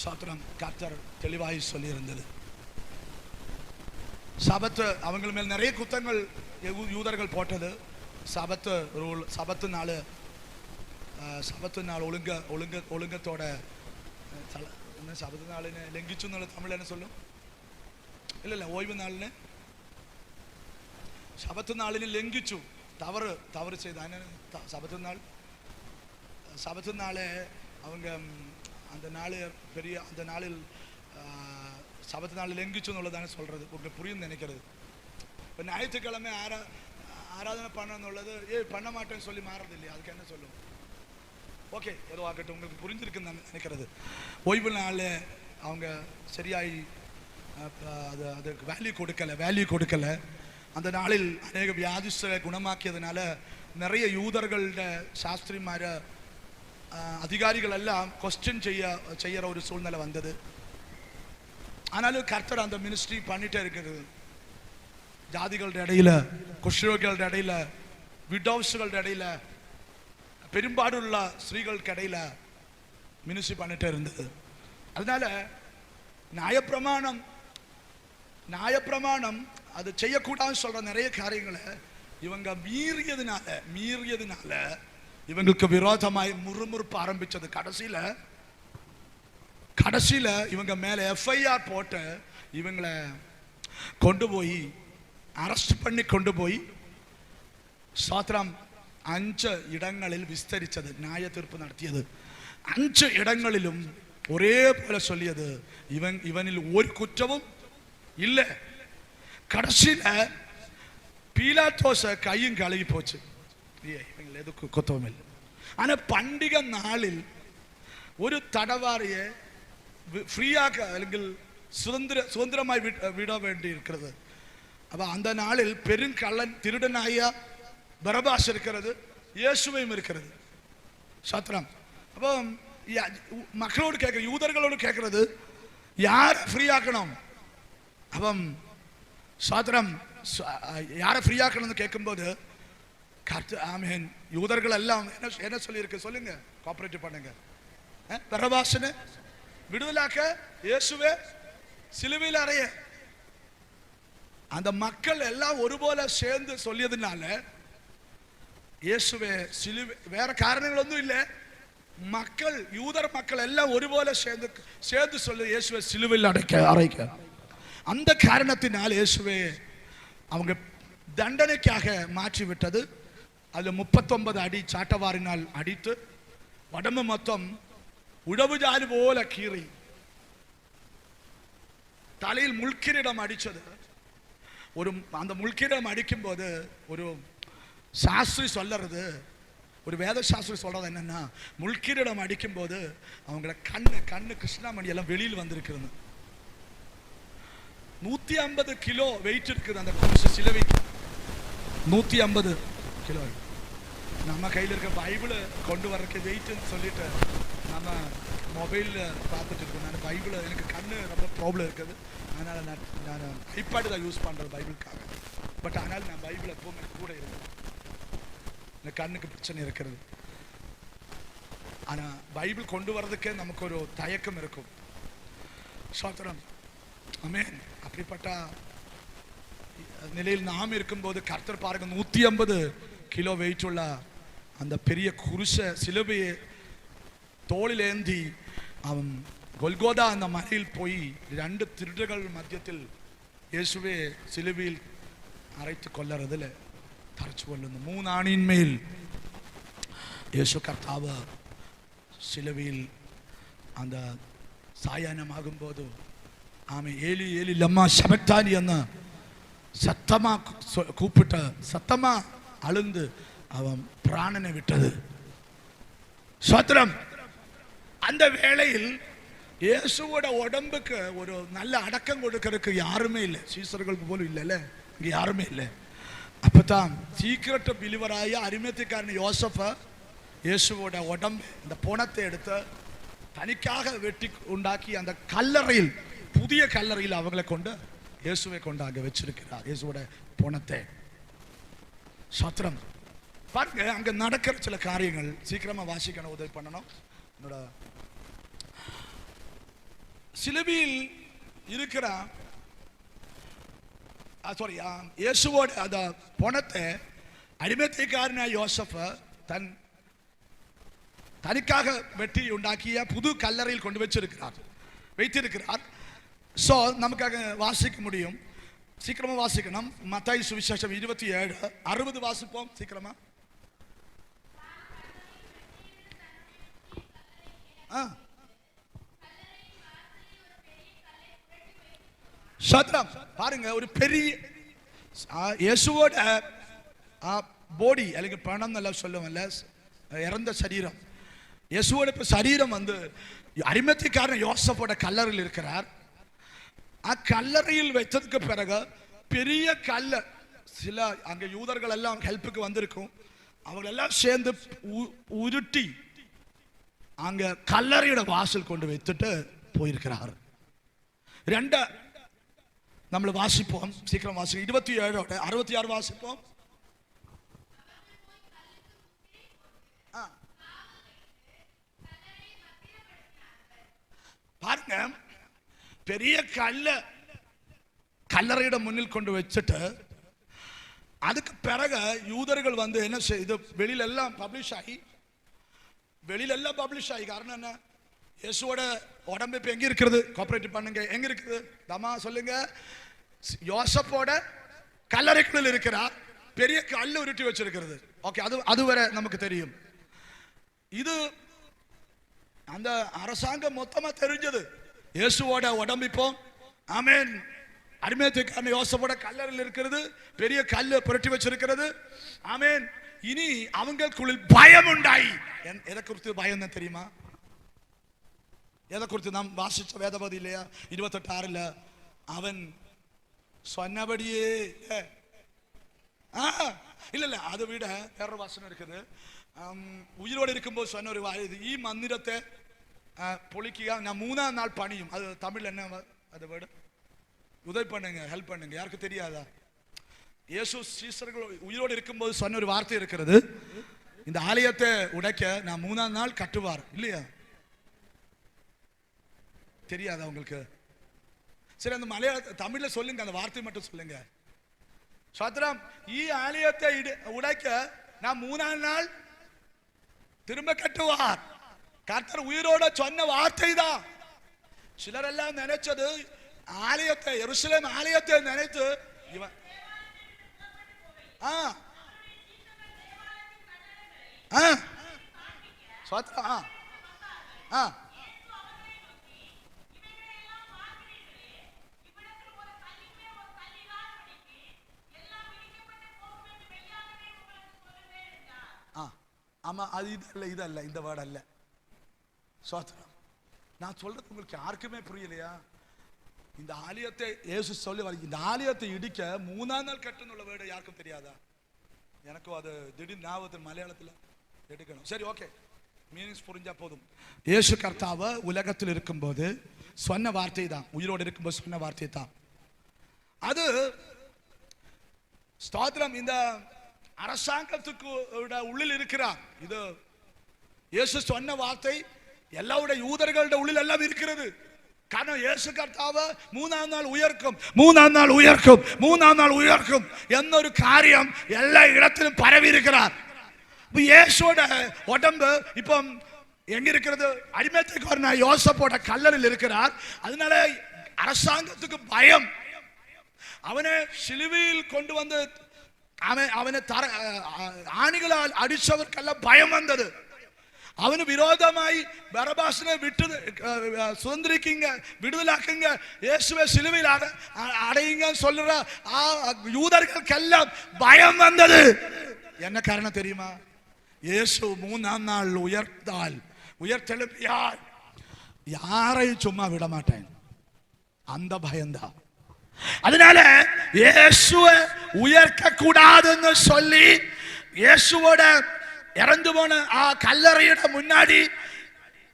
சாத்திரம் கர்த்தர் தெளிவாய் சொல்லி இருந்தது. சபத்து அவங்க மேல் நிறைய குத்தங்கள் யூதர்கள் போட்டது. சபத்து ரூல், சபத்து நாள் ஒழுங்கத்தோட என்ன சபத்து நாளிന് ലംഘിച്ചു എന്നുള്ള തമിഴ് என்ன சொல்லும்? இல்ல ஓய்வு நாளிന് சபத்து நாளிന് ലംഘിച്ചു, தவறு செய்த. சபத்து நாள் சபத்து நாளே அவங்க அந்த நாள் பெரிய அந்த நாளில் சபத்து நாள் லெங்கிச்சுன்னு சொல்கிறது உங்களுக்கு புரியும்னு நினைக்கிறது. இப்போ ஞாயிற்றுக்கிழமை ஆராதனை பண்ணணுள்ளது பண்ண மாட்டேன்னு சொல்லி மாறுறது இல்லையா, அதுக்கு என்ன சொல்லும்? ஓகே, ஏதோ ஆகட்டும், உங்களுக்கு புரிஞ்சிருக்குன்னு நான் நினைக்கிறது. ஓய்வு நாள் அவங்க சரியாய் அதுக்கு வேல்யூ கொடுக்கலை. அந்த நாளில் அநேக வியாதிஸ்தரை குணமாக்கியதுனால நிறைய யூதர்களோட சாஸ்திரிமார அதிகாரிகள் எல்லாம் கொஸ்டின் செய்யற ஒரு சூழ்நிலை வந்தது. ஆனாலும் கர்த்தர் அந்த மினிஸ்ட்ரி பண்ணிட்டே இருக்குது. ஜாதிகளோட இடையில, குஷ்ரோகிகளோட இடையில, விடோவ்ஸ்களோட இடையில, பெரும்பாடுள்ள ஸ்ரீகளுக்கு இடையில மினிஸ்ட்ரி பண்ணிட்டே இருந்தது. அதனால நியாயப்பிரமாணம் அது செய்யக்கூடாதுன்னு சொல்ற நிறைய காரியங்களை இவங்க மீறியதுனால இவங்களுக்கு விரோதமாய் முறுமுறுப்பு ஆரம்பிச்சது. கடைசியில இவங்க மேல எஃப்ஐஆர் போட்டு இவங்களை கொண்டு போய் அரெஸ்ட் பண்ணி கொண்டு போய் சாத்திரம் 5 இடங்களில் விஸ்தரிச்சது. நியாய தீர்ப்பு நடத்தியது. 5 இடங்களிலும் ஒரே போல சொல்லியது, இவனில் ஒரு குற்றமும் இல்லை. கடைசியில பீலாத்தோஸ கையும் கழுகி போச்சு, இவங்க எதுக்கு குற்றமும் இல்லை. ஆனா பண்டிகை நாளில் ஒரு தடவாரிய ஃப்ரீயாக അല്ലെങ്കിൽ சுதந்திரமாய் விட வேண்டி இருக்கிறது. அப்ப அந்த நாளில் பெருங்கள்ளன் திருடனாய பரபாஸ் இருக்கிறது, இயேசுவையும் இருக்கிறது. சத்திரம். அப்போ மக்களோடு கேட்கிற, யூதர்களோடு கேட்கிறது, யார் ஃப்ரீயாக்கணும்? அவன் சாத்திரம் யாரை ஃப்ரீயாக்கணும்னு கேட்கும்போது ஆமென், யூதர்கள் எல்லாம் என்ன சொல்லியிருக்கு சொல்லுங்க, கோஆபரேட்டிவ் பண்ணுங்க. பரபாசனை விடுதலாக்க, இயேசுவே சிலுவையில் அறைய. அந்த மக்கள் எல்லாம் ஒருபோல சேர்ந்து சொல்லியதுனால இயேசுவே சிலுவை, வேற காரணங்கள் ஒன்றும் இல்லை. யூதர் மக்கள் எல்லாம் ஒருபோல சேர்ந்து சொல்லி இயேசுவை சிலுவையில் அறைக்க. அந்த காரணத்தினால் இயேசுவே அவங்க தண்டனைக்காக மாற்றி விட்டது. அது 39 அடி சாட்டவாரினால் அடித்து உடம்பு மொத்தம் உடவுஜாலு போல கீறி தலையில் முள்கிரீடம் அடிச்சது. அந்த முள்கிரீடம் அடிக்கும் போது ஒரு சாஸ்திரி சொல்றது, ஒரு வேத சாஸ்திரி சொல்றது என்னன்னா, முள்கிரீடம் அடிக்கும் போது அவங்கள கண்ணு கிருஷ்ணாமணி எல்லாம் வெளியில் வந்திருக்கிறது. 150 கிலோ வெயிட் இருக்குது அந்த சிலுவைக்கு. 150 கிலோ. நம்ம கையில் இருக்க பைபிளை கொண்டு வர்றதுக்கு வெயிட்னு சொல்லிட்டு நம்ம மொபைலில் பார்த்துட்டு இருக்கோம். நான் பைபிளை, எனக்கு கண்ணு ரொம்ப ப்ராப்ளம் இருக்குது, அதனால் நான் ஐபேடு தான் யூஸ் பண்ணுறது பைபிளுக்காக. பட் ஆனால் நான் பைபிள் எப்பவுமே கூட இருக்கேன், இந்த கண்ணுக்கு பிரச்சனை இருக்கிறது. ஆனால் பைபிள் கொண்டு வர்றதுக்கே நமக்கு ஒரு தயக்கம் இருக்கும். சோத்திரம். ஆமென். அப்படிப்பட்ட நிலையில் நாம் இருக்கும்போது கர்த்தர் பாருங்க, 150 கிலோ வெயிட் உள்ள அந்த பெரிய குருச சிலுவையை தோளில் ஏந்தி அவன் கொல்கோதா அந்த மலையில் போய் 2 திருடர்கள் மத்தியத்தில் இயேசுவே சிலுவையில் அரைத்து கொள்ளறதுல தரைச்சு கொள்ளுന്നു. 3 ஆணியின் மேல் യേശു കർത്താവ് சிலுவையில் அந்த സായാഹ്നമാകുമ്പോൾ ആമേ ഏലി ഏലി ലമ്മാ ശബക്താനി എന്ന് சத்தமா கூப்பிட்ட, சத்தமா அழுந்து அவன் பிராணனை விட்டது. சோத்திரம். அந்த வேளையில் இயேசுவோட உடம்புக்கு ஒரு நல்ல அடக்கம் கொடுக்கறதுக்கு யாருமே இல்லை, சீசர்களுக்கு போலும் இல்லைல்ல, இங்க யாருமே இல்லை. அப்பதான் சீக்கிரட் பிலிவராய அரிமத்தியக்காரன் யோசப்ப இயேசுவோட உடம்பு இந்த பொணத்தை எடுத்து தனிக்காக வெட்டி உண்டாக்கி அந்த கல்லறையில், புதிய கல்லறையில் அவங்களை கொண்டு இயேசுவை கொண்டு அங்க வச்சிருக்கிறார், இயேசுவோட பொணத்தை. சத்திரம். பாருங்க, அங்க நடக்கிற சில காரியங்கள் சீக்கிரமா வாசிக்கணும், உதவி பண்ணணும். என்னோட சிலுவையில் இருக்கிற இயேசுவோட அந்த பொணத்தை அடிமைத்தியக்காரனான யோசப்ப தனிக்காக வெட்டி உண்டாக்கிய புது கல்லறையில் கொண்டு வைத்திருக்கிறார். சோ நமக்காக வாசிக்க முடியும். சீக்கிரமா வாசிக்கணும். மத்தாய் சுவிசேஷம் 27:60 வாசிப்போம் சீக்கிரமா. சத்ரம் பாருங்க, ஒரு பெரிய இயேசுவோட பாடி அல்லது பணம் நல்லா சொல்லுவோம்ல, இறந்த சரீரம். இயேசுவோட சரீரம் வந்து அரிமத்தியக்காரன் யோசேப்போட கல்லறையில் இருக்கிறார். கல்லறையில் வைத்ததுக்கு பிறகு பெரிய கல்ல சில அங்க யூதர்கள் எல்லாம் ஹெல்ப்புக்கு வந்திருக்கும், அவங்க எல்லாம் சேர்ந்து உருட்டி அங்க கல்லறையோட வாசல் கொண்டு வைத்துட்டு போயிருக்கிறார். ரெண்ட நம்ம வாசிப்போம், சீக்கிரம் வாசிப்போம். 27 66 வாசிப்போம். பாருங்க, பெரிய கல்லறையிட முன்னில் கொண்டு வச்சுட்டு அதுக்கு பிறகு யூதர்கள் வந்து என்ன செய்து வெளியில எல்லாம் பப்ளிஷ் ஆகி காரணம் என்ன, இயேசுவோட உடம்பு இப்ப எங்க இருக்கிறது? கோஆபரேட் பண்ணுங்க, எங்க இருக்குது? தமா சொல்லுங்க. யோசேப்போட கல்லறைக்குள்ள இருக்கிறார், பெரிய கல்லு உருட்டி வச்சிருக்கிறது. ஓகே, அது வரை நமக்கு தெரியும். இது அந்த அரசாங்கம் மொத்தமா தெரிஞ்சது. இயேசுவோட உடம்பு இப்போ ஆமென் அரிமத்தியக்காரன் யோசேப்போட கல்லறையில் இருக்கிறது, பெரிய கல்லு புரட்டி வச்சிருக்கிறது. ஆமென். இனி அவங்களுக்குள்ள பயம் உண்டாய். எதை குறித்து பயம் தான் தெரியுமா? எதை குறித்து நாம் வாசிச்ச வேதபதி இல்லையா 28:6 அவன் சொன்னபடியே இல்ல அதை விட வேற வாசனம் இருக்குது. உயிரோடு இருக்கும்போது சொன்ன ஒரு ஈ மந்திரத்தை பொழிக்க நான் 3ஆம் நாள் பணியும். அது தமிழ் என்ன அது வேர்டு? உதவி பண்ணுங்க, ஹெல்ப் பண்ணுங்க. யாருக்கு தெரியாதா? இயேசு சீசர்கள் உயிரோடு இருக்கும்போது சொன்ன ஒரு வார்த்தை இருக்கிறது, இந்த ஆலயத்தை உடைக்க நான் 3ஆம் நாள் கட்டுவார் இல்லையா? தெரியாதா உங்களுக்கு? சரி, அந்த தமிழ்ல சொல்லுங்க, அந்த வார்த்தை மட்டும் சொல்லுங்க. சத்ரம், ஆலயத்தை உடைக்க நான் 3ஆம் நாள் திரும்ப கட்டுவார். கர்த்தர் உயிரோட சொன்ன வார்த்தை தான். சிலர் எல்லாம் நினைச்சது ஆலயத்தை, எருசலேம் ஆலயத்தை நினைத்து இவன் ஆமா, அது இதல்ல இந்த வேர்டு அல்ல. சோத்ரம், நான் சொல்றது உங்களுக்கு யாருக்குமே புரியலையா? இந்த ஆலயத்தை இயேசு சொல்லி இந்த ஆலயத்தை இடிக்க 3ஆம் நாள் கட்டணும்ல வேர்டு யாருக்கும் தெரியாதா? எனக்கும் அது திடீர் ஞாபகத்தில் மலையாளத்தில் எடுக்கணும். சரி, ஓகே, மீனிங்ஸ் புரிஞ்சா போதும். இயேசு கர்த்தாவை உலகத்தில் இருக்கும்போது சொன்ன வார்த்தை தான், உயிரோடு இருக்கும்போது சொன்ன வார்த்தை தான் அது. ஸ்தோத்திரம். இந்த அரசாங்கத்துக்கு உள்ளில் இருக்கிறார். இது இயேசு சொன்ன வார்த்தை எல்லாருடைய யூதர்களுடைய உள்ளில் எல்லாம் இருக்கிறது. காரணம், இயேசு கர்த்தாவை 3ஆம் நாள் உயர்க்கும், 3ஆம் நாள் உயர்க்கும், 3ஆம் நாள் உயர்க்கும் என்னொரு காரியம் எல்லா இடத்திலும் பரவி இருக்கிறார். இயேசுவோட உடம்பு இப்போ எங்க இருக்கிறது? அரிமத்தியக்காரன் யோசேப்போட கல்லறையில் இருக்கிறார். அதனால அரசாங்கத்துக்கு பயம். அவனை சிலுவையில் கொண்டு வந்து அவனை ஆணிகளால் அடிச்சவர்க்கெல்லாம் பயம் வந்தது. அவனு விரோதமாய் பரபாசனை விட்டு சுதந்திரிக்குங்க, விடுதலாக்குங்க, இயேசுவை சிலுவையில் அடையுங்க சொல்ற யூதர்களுக்கெல்லாம் பயம் வந்தது. என்ன காரணம் தெரியுமா? இயேசு 3ஆம் நாள் உயர்த்தெழுப்பியார் யாரையும் சும்மா விட மாட்டேன், அந்த பயம்தான். அதனால இயேசுவை உயர்க்க கூடாதுன்னு சொல்லி இயேசுவோட இறந்து போன கல்லறையோட முன்னாடி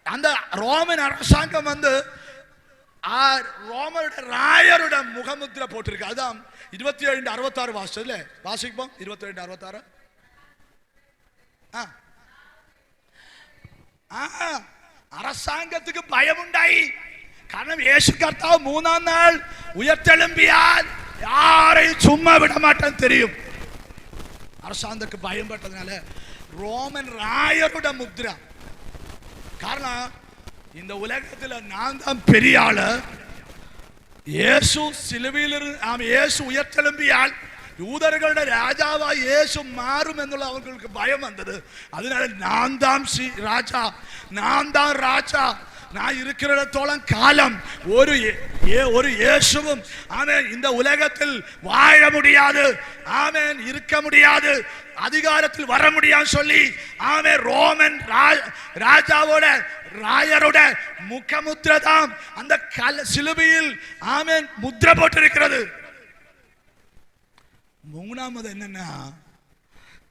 அந்த ரோமன் அரசாங்கம் வந்து ரோமரோட ராயரோட முகமுத்திரை போட்டிருக்கு. அதான் 27:66 வாசிச்சதுல வாசிப்போம். 27:66 அரசாங்கத்துக்கு பயம் உண்டாயி. காரணம், இயேசு கர்த்தா 3ஆம் நாள் உயர்த்தெழும்பியால் யாரையும் சும்மா விட மாட்டேன்னு தெரியும். அரசாங்கத்துக்கு பயம் பட்டதுனால ரோமன் ராயரோட முத்திரை. காரணம், இந்த உலகத்தில் நான் தான் பெரிய ஆளு. இயேசு சிலுவையில் இயேசு உயர்த்தெழும்பியால் யூதர்களுடைய ராஜாவாய் இயேசு மாறும் എന്നുള്ള அவங்களுக்கு பயம் வந்தது. அதனால நான் தான் ராஜா, நான் தான் ராஜா, நான் இருக்கிறிடத்தோളം காலம் ஒரு இயேசுவும் ஆமென் இந்த உலகத்தில் வாழ முடியாது, ஆமென் இருக்க முடியாது, அதிகாரத்தில் வர முடியாது சொல்லி ஆமென் ரோமன் ராஜாவோட ராயரோட முகமுத்திரை தான் அந்த சிலுவையில் ஆமென் முத்திரை போட்டிருக்கிறது. மூணாவது என்னன்னா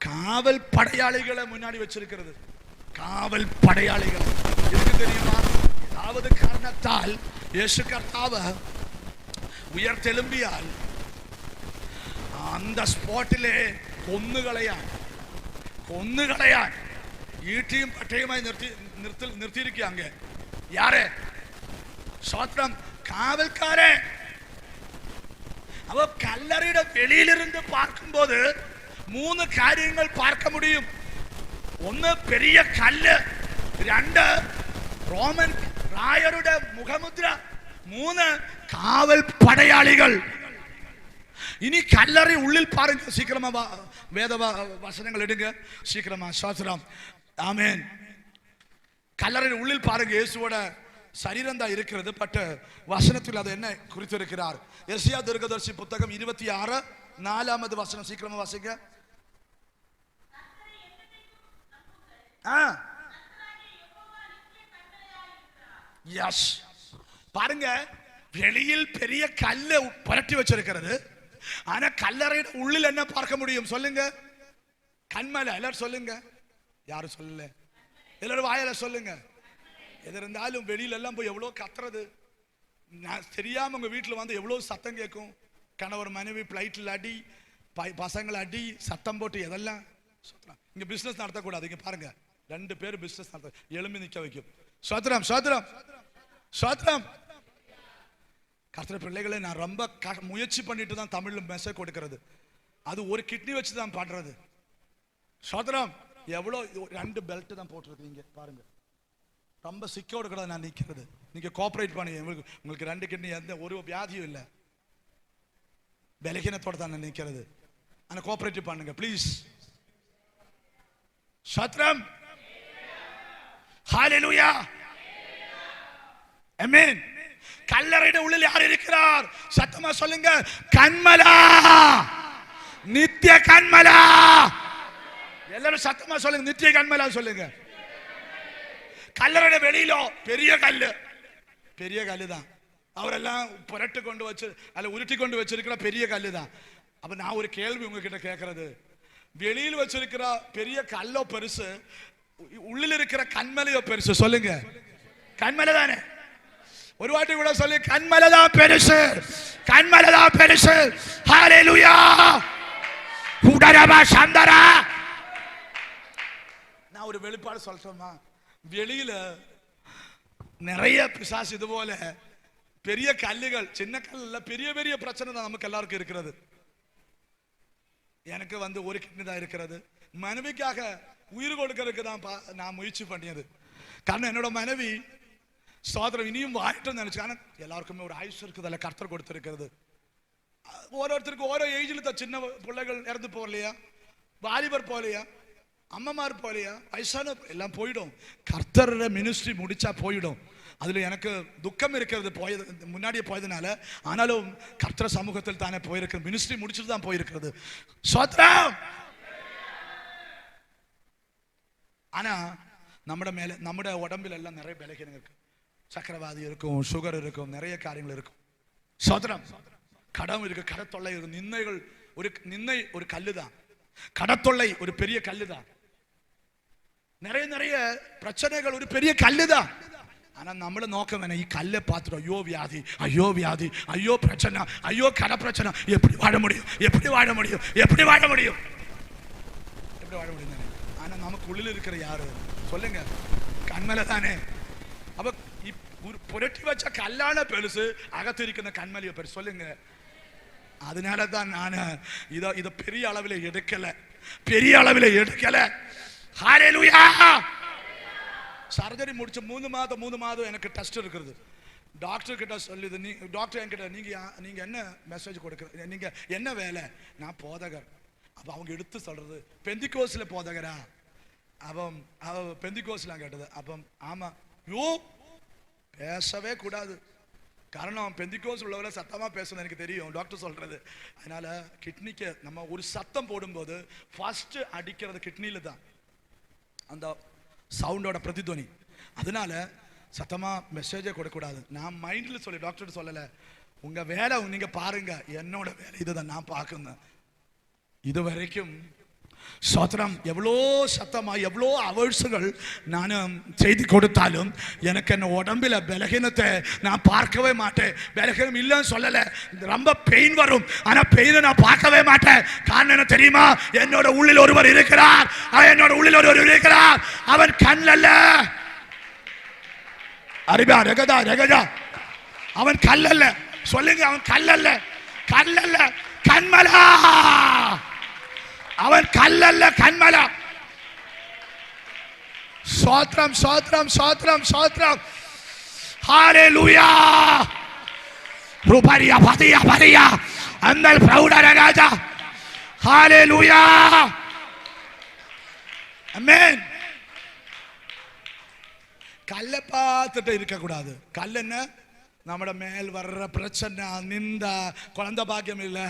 காவல் படையாளிகளை முன்னாடி வச்சிருக்கிறது. காவல் படையாளிகள் எதுக்கு தெரியுமா? ஏதாவது காரணத்தால் இயேசு கர்த்தாவை உயர்த்தெலும்பியால் அந்த ஸ்பாட்டிலே കൊന്നുകളയാൻ ഈട്ടിയും പട്ടയുമായി നിർത്തിയിരിക്കുകയാണ്. യാരെ? സ്വത്രം കാവൽക്കാരെ. അവ കല്ലറയുടെ വെളിയിലിരുന്ന് பார்க்கும்போது മൂന്ന് കാര്യങ്ങൾ பார்க்க முடியும். ഒന്ന് பெரிய കല്ല്, രണ്ട് റോമൻ ராயருடைய முகமுദ്ര, മൂന്ന് കാവൽ പടയാളികൾ. இனி கல்லறை உள்ளில் பாருங்க, சீக்கிரமா வேத வசனங்கள் எடுங்க சீக்கிரமா. ஸ்தோத்திரம், ஆமென். கல்லறை உள்ளில் பாருங்க, இயேசுவோட சரீரம் தான் இருக்கிறது. பட் வசனத்தில் அது என்ன குறித்திருக்கிறார்? எசேயா தீர்க்கதரிசி புத்தகம் 26:4 வசனம், சீக்கிரமா வாசிங்க. எஸ், பாருங்க, வெளியில் பெரிய கல்ல புரட்டி வச்சிருக்கிறது. ஆனா கல்லறையோட உள்ளில் என்ன பார்க்க முடியும் சொல்லுங்க? கண்மலை. எல்லாரும் சொல்லுங்க. யாரும் சொல்லல, எல்லாரும் வாயில சொல்லுங்க. எது இருந்தாலும் வெளியில எல்லாம் போய் எவ்வளவு கத்துறது, தெரியாம உங்க வீட்டுல வந்து எவ்வளவு சத்தம் கேட்கும். கணவர் மனைவி பிளைட்ல அடி, பசங்களை அடி, சத்தம் போட்டு எதெல்லாம். இங்க பிசினஸ் நடத்தக்கூடாது. இங்க பாருங்க, 2 பேர் பிசினஸ் நடத்த எழும்பி நிக்க வைக்கும். சோத்ரம் சோத்ரம் சோத்ரம். கர்த்தர் பிள்ளைகளை நான் ரொம்ப முயற்சி பண்ணிட்டு தான் தமிழ்ல மெசேஜ் கொடுக்கிறது. அது ஒரு கிட்னி வச்சு தான் பாடுறது. சோத்ரம், எவ்வளோ 2 பெல்ட் தான் போட்டிருக்கீங்க பாருங்க. ரொம்ப சிக்கோடு கூட நான் நிற்கிறது. நீங்க கோஆபரேட் பண்ணி உங்களுக்கு 2 கிட்னி, எந்த ஒரு வியாதியும் இல்லை, பலகீனத்தோட தான் நான் நிற்கிறது. ஆனா கோஆபரேட் பண்ணுங்க ப்ளீஸ். சோத்ரம், ஹalleluya, ஆமென். கல்லறைയുടെ உள்ளில் யார் இருக்கிறார்? சத்தமா சொல்லுங்க. கண்மலா, நித்திய கண்மலா. எல்லாரும் சத்தமா சொல்லுங்க, நித்திய கண்மலா சொல்லுங்க. கல்லறைയുടെ வெளியிலோ பெரிய கல்லு, பெரிய கல்லு தான். அவரெல்லாம் புரட்டு கொண்டு வச்சு அல்ல உருட்டி கொண்டு வச்சிருக்கிற பெரிய கல்லு தான். அப்ப நான் ஒரு கேள்வி உங்ககிட்ட கேட்கறது, வெளியில் வச்சிருக்கிற பெரிய கல்லோ பெருசு, உள்ளில் இருக்கிற கண்மலையோ பெருசு? சொல்லுங்க. கண்மலை தானே. ஒரு வாட்டி கூட சொல்லி, கண்மலை தான் பெருசு, கண்மலை தான் பெருசு. ஹalleluya, உடரபா சந்தரா. நான் ஒரு வெளிப்பாடு சொல்றேமா, வெளியில நிறைய பிசாசு இது போல பெரிய கல்லுகள், சின்ன கல்ல பெரிய பெரிய பிரச்சனை தான் நமக்கு எல்லாருக்கும் இருக்கிறது. எனக்கு வந்து ஒரு கிட்னி தான் இருக்கிறது. மனைவிக்காக உயிர் கொடுக்கறதுக்கு தான் நான் முயற்சி பண்ணியது. காரணம் என்னோட மனைவி சோதரம் இனியும் வாயிட்டு நினைச்சு. ஆனால் எல்லாருக்குமே ஒரு ஆயுஷ் இருக்குது, அதில் கர்த்தர் கொடுத்துருக்கிறது. ஓரோருத்தருக்கு ஓரோ ஏஜில் தான் சின்ன பிள்ளைகள் இறந்து போகலையா, வாலிபர் போகலையா, அம்மமார் போகலையா, வயசான எல்லாம் போயிடும். கர்த்தர் மினிஸ்ட்ரி முடிச்சா போயிடும். அதுல எனக்கு துக்கம் இருக்கிறது, போயது முன்னாடியே போயதுனால. ஆனாலும் கர்த்தர் சமூகத்தில் தானே போயிருக்கிறது, மினிஸ்ட்ரி முடிச்சுட்டு தான் போயிருக்கிறது. ஸ்தோத்திரம். ஆனா നമ്മുടെ மேல നമ്മുടെ உடம்பில் எல்லாம் நிறைய பலகீனம் இருக்கு. சக்கரவாதி இருக்கும், சுகர் இருக்கும், நிறைய காரியங்கள் இருக்கும். ஸ்தோத்திரம். கடன் இருக்கு, கடத்தொல்லை இருக்கு, நிந்தைகள். நிந்தை ஒரு கல்லு தான், கடத்தொல்லை ஒரு பெரிய கல்லு தான், நிறைய நிறைய பிரச்சனைகள் ஒரு பெரிய கல்லு தான். ஆனா நம்மள நோக்கம் என்ன? ഈ கல்லை பார்த்துட்டோம், ஐயோ வியாதி, ஐயோ வியாதி, ஐயோ பிரச்சனை, ஐயோ கட பிரச்சனை, எப்படி வாழ முடியும், எப்படி வாழ முடியும், எப்படி வாழ முடியும், எப்படி வாழ முடியும். ஆனா நமக்கு உள்ளில் இருக்கிற யாரு சொல்லுங்க? கண்மலை தானே. அப்ப புரட்டி வச்ச கல்லான பெருசு, அகத்து இருக்கிற கண்மலைய பெருசு. சொல்லுங்க. அதனாலதான் நான் இத பெரிய அளவில் எடுக்கல, பெரிய அளவில் எடுக்கல. ஹalleluya. சர்ஜரி முடிச்சு 3 மாதம் எனக்கு டெஸ்ட் இருக்குது. டாக்டர் கிட்ட சொல்லுது, டாக்டர் என்கிட்ட நீங்க என்ன மெசேஜ் கொடுக்குற, நீங்க என்ன வேலை? நான் போதகர். அப்போ அவங்க எடுத்து சொல்றது, பெந்திகோஸ்ல போதகரா? அவ பெந்திகோஸ்லாம் கேட்டது. அப்போ ஆமா. யோ பேசவே கூடாது, காரணம் பெந்திகோஸ் உள்ளவரை சத்தமாக பேசணும் எனக்கு தெரியும், டாக்டர் சொல்றது. அதனால கிட்னிக்கு நம்ம ஒரு சத்தம் போடும்போது ஃபர்ஸ்ட் அடிக்கிறது கிட்னியில தான், அந்த சவுண்டோட பிரதித்வனி. அதனால சத்தமா மெசேஜே கொடுக்கூடாது. நான் மைண்ட்ல சொல்லி டாக்டர் சொல்லலை, உங்க வேலை நீங்க பாருங்க, என்னோட வேலை இதுதான், நான் பார்க்கணும். இது வரைக்கும் சோத்திரம் எவ்வளோ சத்தமா எவ்வளோ அவர்ஸுகள் நான் செய்தி கொடுத்தாலும் எனக்கு என்ன உடம்பில் பலகீனத்தை நான் பார்க்கவே மாட்டேன். பலகீனம் இல்லைன்னு சொல்லலை, ரொம்ப பெயின் வரும், ஆனால் பெயினை நான் பார்க்கவே மாட்டேன். காரணம் என்ன தெரியுமா? என்னோட உள்ளில் ஒருவர் இருக்கிறார், என்னோட உள்ளில் ஒருவர் இருக்கிறார். அவன் கண்ணல்ல, அறிவா ரகதா ரகதா, அவன் கல்லல்ல. சொல்லுங்க, அவன் கல்லல்ல, கல்லல்ல, கண்மலா. அவன் கல்லல்ல, கண்மலா. ஸ்தோத்திரம் ஸ்தோத்திரம் ஸ்தோத்திரம் ஸ்தோத்திரம். ஹalleluya. ரூபரியா பதியா பதியா அந்தல் பிரௌட ராஜா. ஹalleluya. ஆமென். கல்லை பார்த்துட்டு இருக்கக்கூடாது. கல் என்ன? നമ്മുടെ മേൽ വர்ற பிரச்சனை, நிந்தா, குழந்தை பாக்கியம் இல்லை,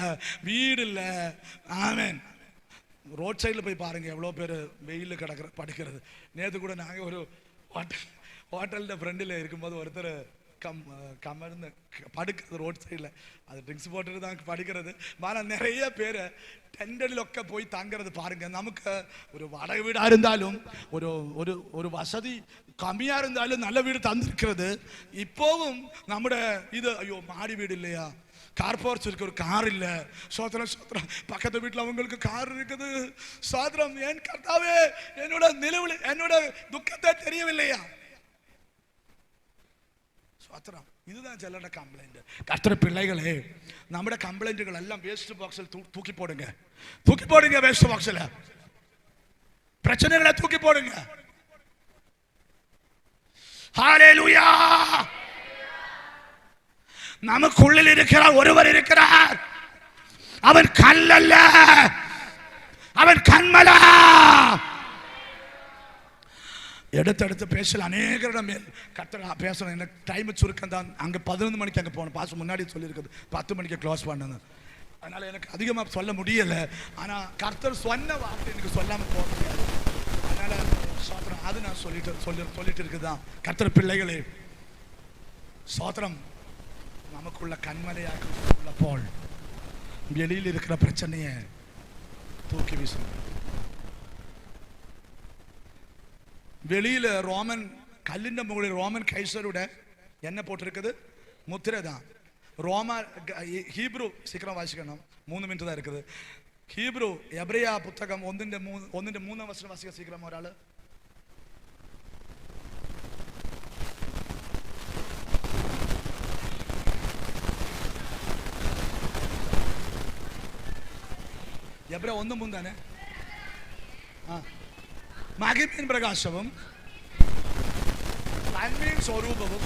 வீடு இல்லை. ஆமென். ரோட் சைடில் போய் பாருங்கள் எவ்வளோ பேர் வெயிலில் படிக்கிறது. நேற்று கூட நாங்கள் ஒரு ஹோட்டலில் ஃப்ரெண்டில் இருக்கும்போது ஒருத்தர் கமர்ந்து படுக்கிறது ரோட் சைடில். அது ட்ரிங்க்ஸ் போட்டுட்டு தான் படிக்கிறது. ஆனால் நிறைய பேர் டெண்டலிலொക്കെ போய் தங்கிறது பாருங்கள். நமக்கு ஒரு வாடகை வீடாக இருந்தாலும் ஒரு ஒரு ஒரு வசதி கம்மியாக இருந்தாலும் நல்ல வீடு தந்திருக்கிறது. இப்போவும் நம்முடைய இது ஐயோ மாடி வீடு இல்லையா, கார் போர்ச் இருக்கு, ஒரு கார் இல்ல. சோத்திரம் சோத்திரம். பக்கத்து வீட்டில் அவங்களுக்கு கார் இருக்குது. சோத்திரம். என் கர்த்தாவே, என்னோட நிலவில் என்னோட துக்கத்தை தெரியவில்லையா? சோத்திரம். இதுதான் சிலரோட கம்ப்ளைண்ட். கர்த்தர் பிள்ளைகளே, നമ്മുടെ கம்ப்ளைண்ட்கள் எல்லாம் வேஸ்ட் பாக்ஸில் தூக்கி போடுங்க, தூக்கி போடுங்க. வேஸ்ட் பாக்ஸில் பிரச்சனைகளை தூக்கி போடுங்க. ஹalleluya. நமக்குள்ளில் இருக்கிற ஒருவர் இருக்கிறார். அவன் கல்லல்ல, அவன் கண்மலா. எடுத்து பேசல அநேகரிடம் கர்த்தர் பேசணும். எனக்கு டைம் சுருக்கம் தான். அங்கே 11 மணிக்கு அங்கே போகணும். பாஸ் முன்னாடி சொல்லியிருக்குது 10 மணிக்கு க்ளோஸ் பண்ணணும். அதனால எனக்கு அதிகமாக சொல்ல முடியலை. ஆனால் கர்த்தர் சொன்ன வார்த்தை எனக்கு சொல்லாமல் போக முடியாது. அதனால சோத்திரம், அது நான் சொல்லிட்டு இருக்குதான். கர்த்தர் பிள்ளைகளே, சோத்திரம். நமக்குள்ள கண்மலையாக உள்ளപ്പോൾ வெளியில் இருக்கிற பிரச்சனையை தூக்கி வீசணும். வெளியில் ரோமன் கல்லின் முകളിல் ரோமன் கைசரோட என்ன போட்டிருக்குது? முத்திரை தான். ஹீப்ரு சீக்கிரம் வாசிக்கணும், 3 மினிட் தான் இருக்குது. ஹீப்ரு எபிரேயா புத்தகம் 1:3 வசனம் வாசிக்க சீக்கிரம் ஒராள். എബ്രായ 1:3 தானே? മഹിമയും പ്രകാശവും നന്മയും സ്വരൂപവും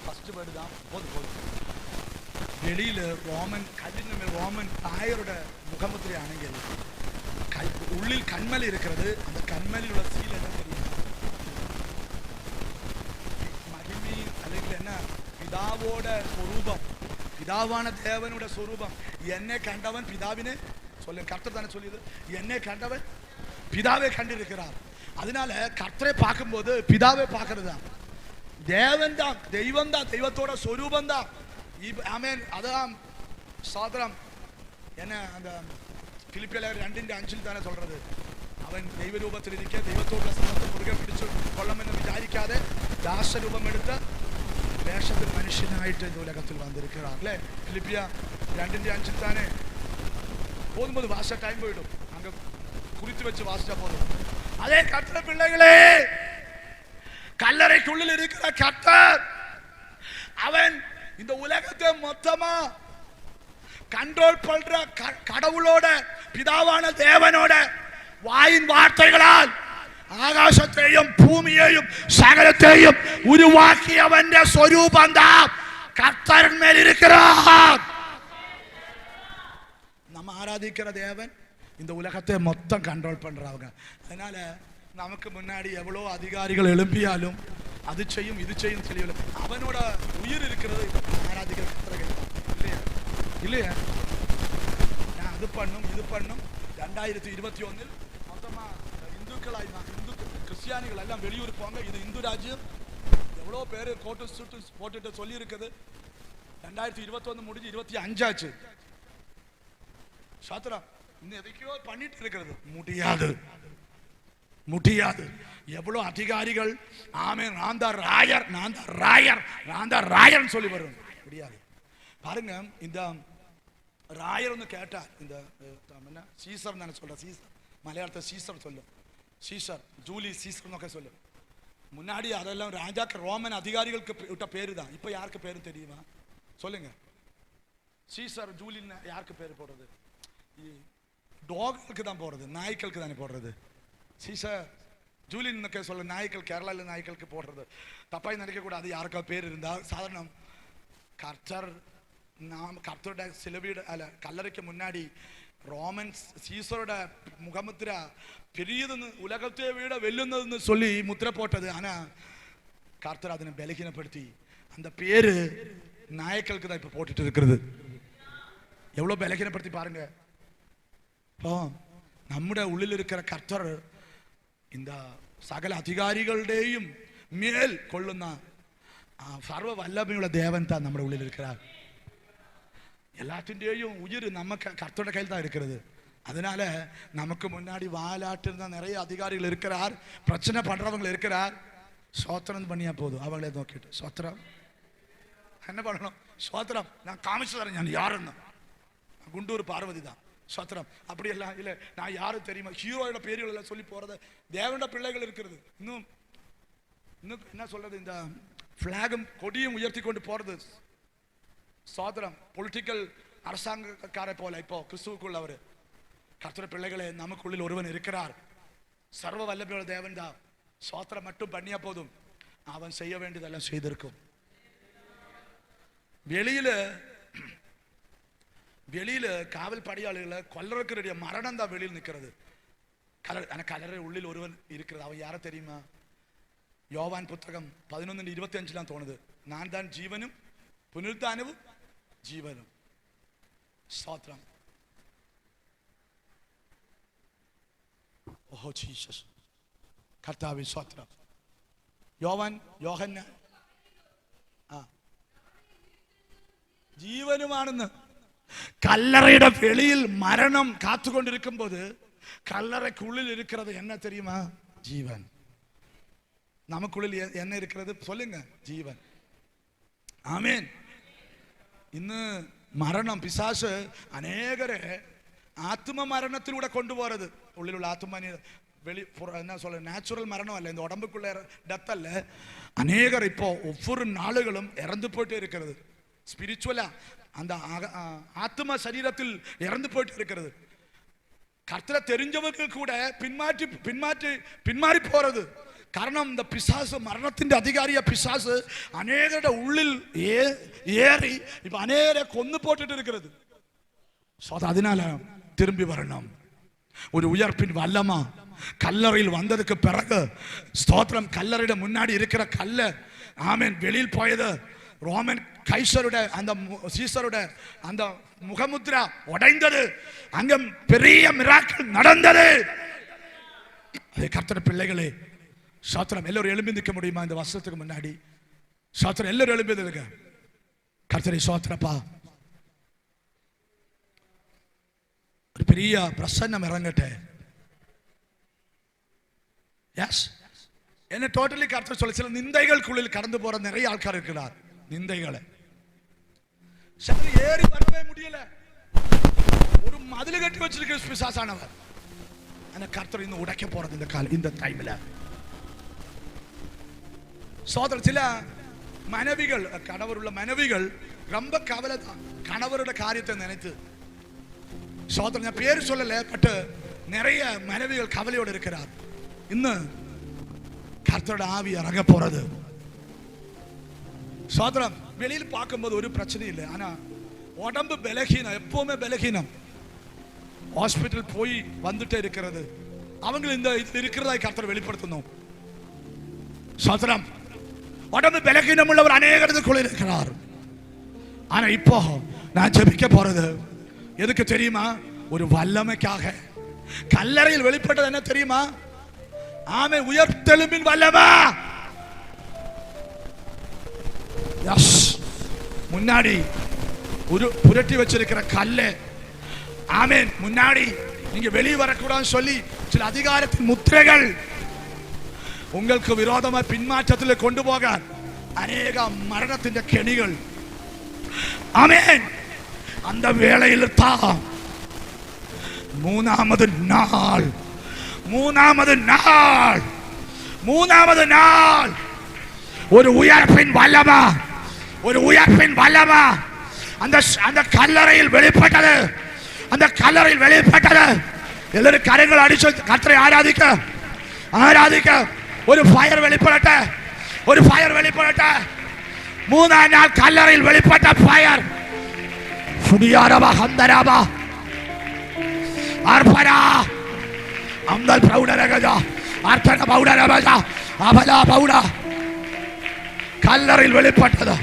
ഫസ്റ്റ് വേർഡ് தான். വെളിയിൽ റോമൻ കല്ലിന് മേൽ റോമൻ നായരുടെ മുഖമുദ്രയാണെങ്കിൽ ഉള്ളിൽ കന്മല இருக்கிறது. அந்த கண்மலையுள்ள சீல் என்ன தெரியுமா? மகிமை അല്ലെങ്കിൽ என்ன? பிதாவோட സ്വരൂപம், பிதாவான தேவனோட സ്വരൂപம். என்னை கண்டவன் பிதாவிനെ சொல்ல, கர்த்தர் தானே சொல்லியது, என்னை கண்டவன் பிதாவை கண்டிருக்கிறார். அதனால கர்த்தரை பார்க்கும்போது பிதாவை பார்க்கறது தான். தேவன் தான், தெய்வம் தான், தெய்வத்தோட സ്വരൂപம் தான். ஆமென். அதான் சோதரம். என்ன அந்த பிலிப்பியர் 2:5 தானே சொல்றது, அவன் தெய்வ ரூபத்தில் இருக்க தெய்வத்தோட சமத்தை മുറുകെ പിടിച്ചു കൊള്ളമെന്ന് വിചാരിക്കാതെ ദാസരൂപം എടുത്ത വേഷത്തിൽ മനുഷ്യനായിട്ട് இந்த உலகத்தில் வந்திருக்கிறார். അല്ലേ? பிலிப்பிய 2:5 தானே. போதும்போது வாச டைம் போயிடும், அங்க குறித்து வச்சு வாசிச்சா போதும். அதே கர்த்தர் பிள்ளைகளே, கல்லறைக்குள்ளில் இருக்கிற கர்த்தர், அவன் இந்த உலகத்தை மொத்தமா கண்ட்ரோல் பண்ற கடவுளோட, பிதாவான தேவனோட வாயின் வார்த்தைகளால் ആകാശത്തെയും ഭൂമിയെയും സകലത്തെയും ഉരുവാക്കിയവന്റെ സ്വരൂപം താൻ കർത്തരന്മേൽ ഇരിக்கிறார். நம்ம ஆராதிக்கிற தேவன் இந்த உலகத்தை மொத்தம் கண்ட்ரோல் பண்றவங்க. அதனால நமக்கு முன்னாடி எவ்வளோ அதிகாரிகள் எழும்பியாலும் அது செய்யும் இது செய்யும் தெரியல, அவனோட உயிர் இருக்கிறது ஆராதிக்கிற கர்த்தர்கள் இல்லையா? இல்லையா? நான் அது பண்ணும் இது பண்ணும். 2021 மொத்தமா இந்துக்களாய் இந்து கிறிஸ்டியானிகள் எல்லாம் வெளியூர் போங்க, இது இந்து ராஜ்யம். எவ்வளோ பேர் கோட்டு சூட்டு போட்டுட்டு சொல்லி இருக்குது. 2021 முடிஞ்சு 25 ஆச்சு. சாத்திரா இன்னும் எதைக்கோ பண்ணிட்டு இருக்கிறது. முடியாது, முடியாது. எவ்வளோ அதிகாரிகள் ஆமே நான் தான் ராயர் நான் தான் ராயர் நான் தான் ராயர்னு சொல்லி வரும். முடியாது. பாருங்க, இந்த ராயர்னு கேட்டா இந்த சீசர் நான் சொல்றேன். சீசர் மலையாளத்தை சீசர் சொல்லும். சீசர் ஜூலி சீசர்னு சொல்லும். முன்னாடி அதெல்லாம் ராஜாக்கு ரோமன் அதிகாரிகளுக்கு விட்ட பேரு தான். இப்போ யாருக்கு பேரு தெரியுமா? சொல்லுங்க. சீசர் ஜூலின்னு யாருக்கு பேர் போடுறது? டாக்களுக்கு தான் போடுறது, நாய்க்களுக்கு தானே போடுறது. சீசர் ஜூலின்னு சொல்ல நாய்க்கள், கேரளாவில் நாய்க்களுக்கு போடுறது. தப்பாய் நினைக்கக்கூடாது. யாருக்கா பேர் இருந்தால் சாதாரணம். கர்த்தர் நாம் கர்த்தரோட சிலுவையோட அல்ல கல்லறைக்கு முன்னாடி ரோமன் சீசரோட முகமுத்திரா பெரியதுன்னு உலகத்தை விட வெல்லுന്നதுன்னு சொல்லி முத்திரை போட்டது. ஆனா கர்த்தர் அதனை பலகீனப்படுத்தி அந்த பேரு நாயக்களுக்கு தான் இப்ப போட்டுட்டு இருக்கிறது. எவ்வளவு பலகீனப்படுத்தி பாருங்க. இப்போ നമ്മുടെ ഉള്ളിൽ இருக்கிற கர்த்தர் இந்த സകല அதிகாரிകളുടെയും மேல் கொள்ளுന്ന സർവ വല്ലഭയുള്ള ദേവൻ தான் നമ്മുടെ ഉള്ളിൽ இருக்கிறார். எல்லாத்தின்டையும் உயிர் நம்ம கர்த்தரோட கையில் தான் இருக்கிறது. அதனால நமக்கு முன்னாடி வாலாட்டுന്ന நிறைய அதிகாரிகள் இருக்கிறார், பிரச்சனை பண்றவங்க இருக்கிறார். சோத்திரம் பண்ணியா போதும். அவங்களே நோக்கிட்டு சோத்திரம் என்ன பண்ணணும்? சோத்திரம் நான் காமிச்சு தரேன் நான் யாருன்னு. குண்டூர் பார்வதி தான் சோத்திரம். அப்படி எல்லாம் இல்லை, நான் யாரு தெரியுமா ஹீரோயோட பேர்கள் எல்லாம் சொல்லி போறது. தேவனோட பிள்ளைகள் இருக்கிறது. இன்னும் இன்னும் என்ன சொல்றது, இந்த பிளாகும் கொடியும் உயர்த்தி கொண்டு போறது சோதரம். பொலிட்டிக்கல் அரசாங்கக்காரை போல இப்போ கிறிஸ்துவுக்குள் அவர் கர்த்தர் பிள்ளைகளே நமக்குள்ளில் ஒருவன் இருக்கிறார். சர்வ வல்லமையுள்ள தேவன் தான். சோத்திரம் மட்டும் பண்ணியா போதும், அவன் செய்ய வேண்டியதெல்லாம் செய்திருக்கும். வெளியில காவல் படையாளிகளை கொல்லறதுக்கு மரணம் தான் வெளியில் நிற்கிறது. கலரை உள்ளில் ஒருவன் இருக்கிறது. அவன் யார தெரியுமா? யோவான் புத்தகம் 11:25 தோணுது. நான் தான் ஜீவனும் புனருத்தானவும் ஜீவனும். ஸ்தோத்திரம். ஓ ஜீசஸ் கர்த்தாவே ஸ்தோத்திரம். യോഹന്നാൻ ജീവനുമാണെന്ന്. കല്ലറയുടെ വെളിയിൽ മരണം കാത്തുകൊണ്ടിരിക്കുമ്പോൾ കല്ലറയ്ക്കുള്ളിൽ இருக்கிறது என்ன தெரியுமா? ஜீவன். நமக்குள்ளில் என்ன இருக்கிறது சொல்லுங்க? ஜீவன். ஆமென். ഇന്ന് മരണം പിശാച് അനേകരെ ആത്മമരണത്തിലൂടെ കൊണ്ടുപോകുന്നത്. ഉള്ളിലുള്ള ആത്മനെ வெளி என்ன சொல்ல நேச்சுரல் மரணம் அல்ல, இந்த உடம்புக்குள்ள டெத் அல்ல. அநேகர் இப்போ ஒவ்வொரு நாளுகளும் இறந்து போயிட்டே இருக்கிறது. ஸ்பிரிச்சுவலா அந்த ஆத்ம சரீரத்தில் இறந்து போயிட்டு இருக்கிறது. கர்த்தரை தெரிஞ்சவங்க கூட பின்மாறி போறது. കാരണം இந்த பிசாசு மரணத்தின் அதிகாரிய பிசாசு அநேகരുടെ ഉള്ളിൽ ஏறி இப்ப அநேகரை கொன்னு போட்டுட்டு இருக்கிறது. அதனால திரும்பி வரணும். ஒரு உயர்ப்பின் வல்லமா கல்லறையில் வந்ததுக்கு பிறகு ஸ்தோத்திரம். கல்லறையிட முன்னாடி இருக்கிற கல்ல ஆமென் வெளியில் போயது. ரோமன் கைசருட அந்த சீசருட அந்த முகமுத்ரா உடைந்தது. அங்க பெரிய மிராக்கிள் நடந்தது. அதே கர்த்தர் பிள்ளைகளே ஸ்தோத்திரம். எல்லாரும் எழும்பி நிற்க முடியுமா இந்த வருஷத்துக்கு முன்னாடி? ஸ்தோத்திரம். எல்லாரும் எழும்பி நிற்க. கர்த்தரை ஸ்தோத்திரப்பா. ஒரு பெரிய பிரசன்னம் இறங்கட்டே. எஸ் என்ன டோட்டலி கர்த்தர் சொல்ல. சில நிந்தைகளுக்குள்ளில் கடந்து போற நிறைய ஆட்கள் இருக்கிறார். நிந்தைகளை ஏறி வரவே முடியல. ஒரு மதில் கட்டி வச்சிருக்க பிசாசானவர். அந்த கர்த்தர் இன்னும் உடைக்க போறது இந்த டைம்ல. சோதரர் சில மனைவிகள், கணவர் உள்ள மனைவிகள் ரொம்ப கவலை தான் கணவரோட காரியத்தை நினைத்து. சோதரன் நான் பேர் சொல்லல, பட் நிறைய மனைவிகள் கவலையோடு இருக்கிறார். இன்னும் கர்த்தரோட ஆவி இறங்க போறது. சோதரம் வெளியில் பார்க்கும்போது ஒரு பிரச்சனை இல்லை, ஆனா உடம்பு பலகீனம், எப்பவுமே பலகீனம். ஹாஸ்பிட்டல் போய் வந்துட்டே இருக்கிறது. அவங்க இந்த இருக்கிறதா கர்த்தர் வெளிப்படுத்தணும். சோதரம் உடம்பு பலகீனம் உள்ளவர் அநேகருக்குள்ள இருக்கிறார். ஆனா இப்போ நான் ஜெபிக்க போறது எதுக்கு தெரியுமா? ஒரு வல்லமைக்காக. கல்லறையில் வெளிப்பட்டது என்ன தெரியுமா? ஆமே, உயர்த்தெழும்பின் வல்லமை. முன்னாடி ஒரு புரட்டி வச்சிருக்கிற கல்லை, ஆமேன், முன்னாடி நீங்க வெளியே வரக்கூடாதுன்னு சொல்லி சில அதிகாரத்தின் முத்திரைகள் உங்களுக்கு விரோதமா பின்மாற்றத்தில் கொண்டு போக அநேக மரணத்தின் கெணிகள். ஆமேன். அந்த வேளையில் தான் மூணாவது நாள் ஒரு உயர்ப்பின் வல்லமா, ஒரு உயர்ப்பின் வல்லமா அந்த கல்லறையில் வெளிப்பட்டது. அந்த கல்லறையில் வெளிப்பட்டது. எல்லாரும் கரங்கள் அடிச்சு கர்த்தரை ஆராதிக்க ஒரு ஃபயர் வெளிப்படட்ட, ஒரு ஃபயர் வெளிப்படட்ட. மூணாம் நாள் கல்லறையில் வெளிப்பட்ட ஃபயர். சுடியாரபா ஹந்தராபா ஆர்பரா அம்தல் பவுடரகஜா அர்த்தன பவுடரபஜா அபலா பவுடா. கல்லறையில் வெளிப்பட்டது.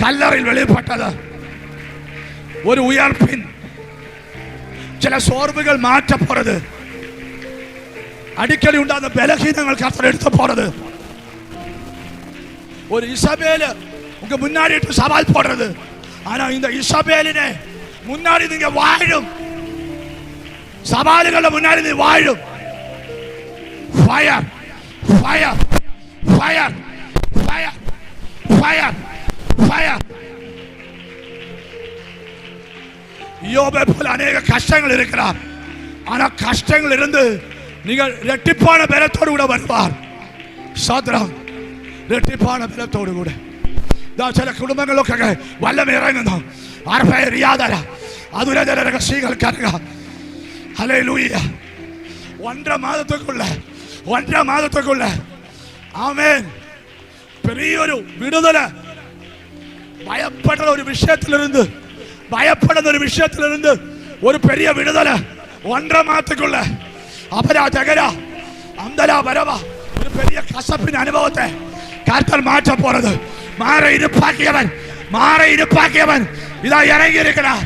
கல்லறையில் வெளிப்பட்டது ஒரு உயர்ப்பின். சில சோர்வுகள் மாற்ற போறது. அடிக்கடி உண்டான பலகீனங்கள் கர்த்தர் எடுத்து போறது. ஒரு இசபேல் உங்க முன்னாடி சவால் போடுறது. ஆனா இந்த இசபேலினே முன்னாடி நீங்க வாழும். சவால்களை முன்னாடி நீ வாழும். Fire fire fire fire fire fire. யோபை போல அநேக கஷ்டங்கள் இருக்கிறார். ஆனா கஷ்டங்கள் இருந்து நீங்கள் இரட்டிப்பான பலத்தோடு கூட வருவார். சோதரம் இரட்டிப்பான பலத்தோடு கூட. சில குடும்பங்களൊക്കെ വല്ലം ഇറങ്ങുന്നു. ആർഭയറിയാതല അതുരതര രഹസ്യങ്ങൾ കരക. ഹല്ലേലൂയ. ஒன்றரை மாதத்துக்குள்ள ஆமென் பெரியொரு விடுதலை. பயப்படுற ஒரு விஷயத்திலிருந்து ஒரு பெரிய விடுதலை. ஒன்றரை மாதத்துக்குள்ள அபரா தகரா அந்தலா வரவா ஒரு பெரிய கசப்பின் அனுபவத்தை கர்த்தர் மாற்ற போறது. மாற இருப்பாக்கியவன் இதா இறங்கி இருக்கிறார்.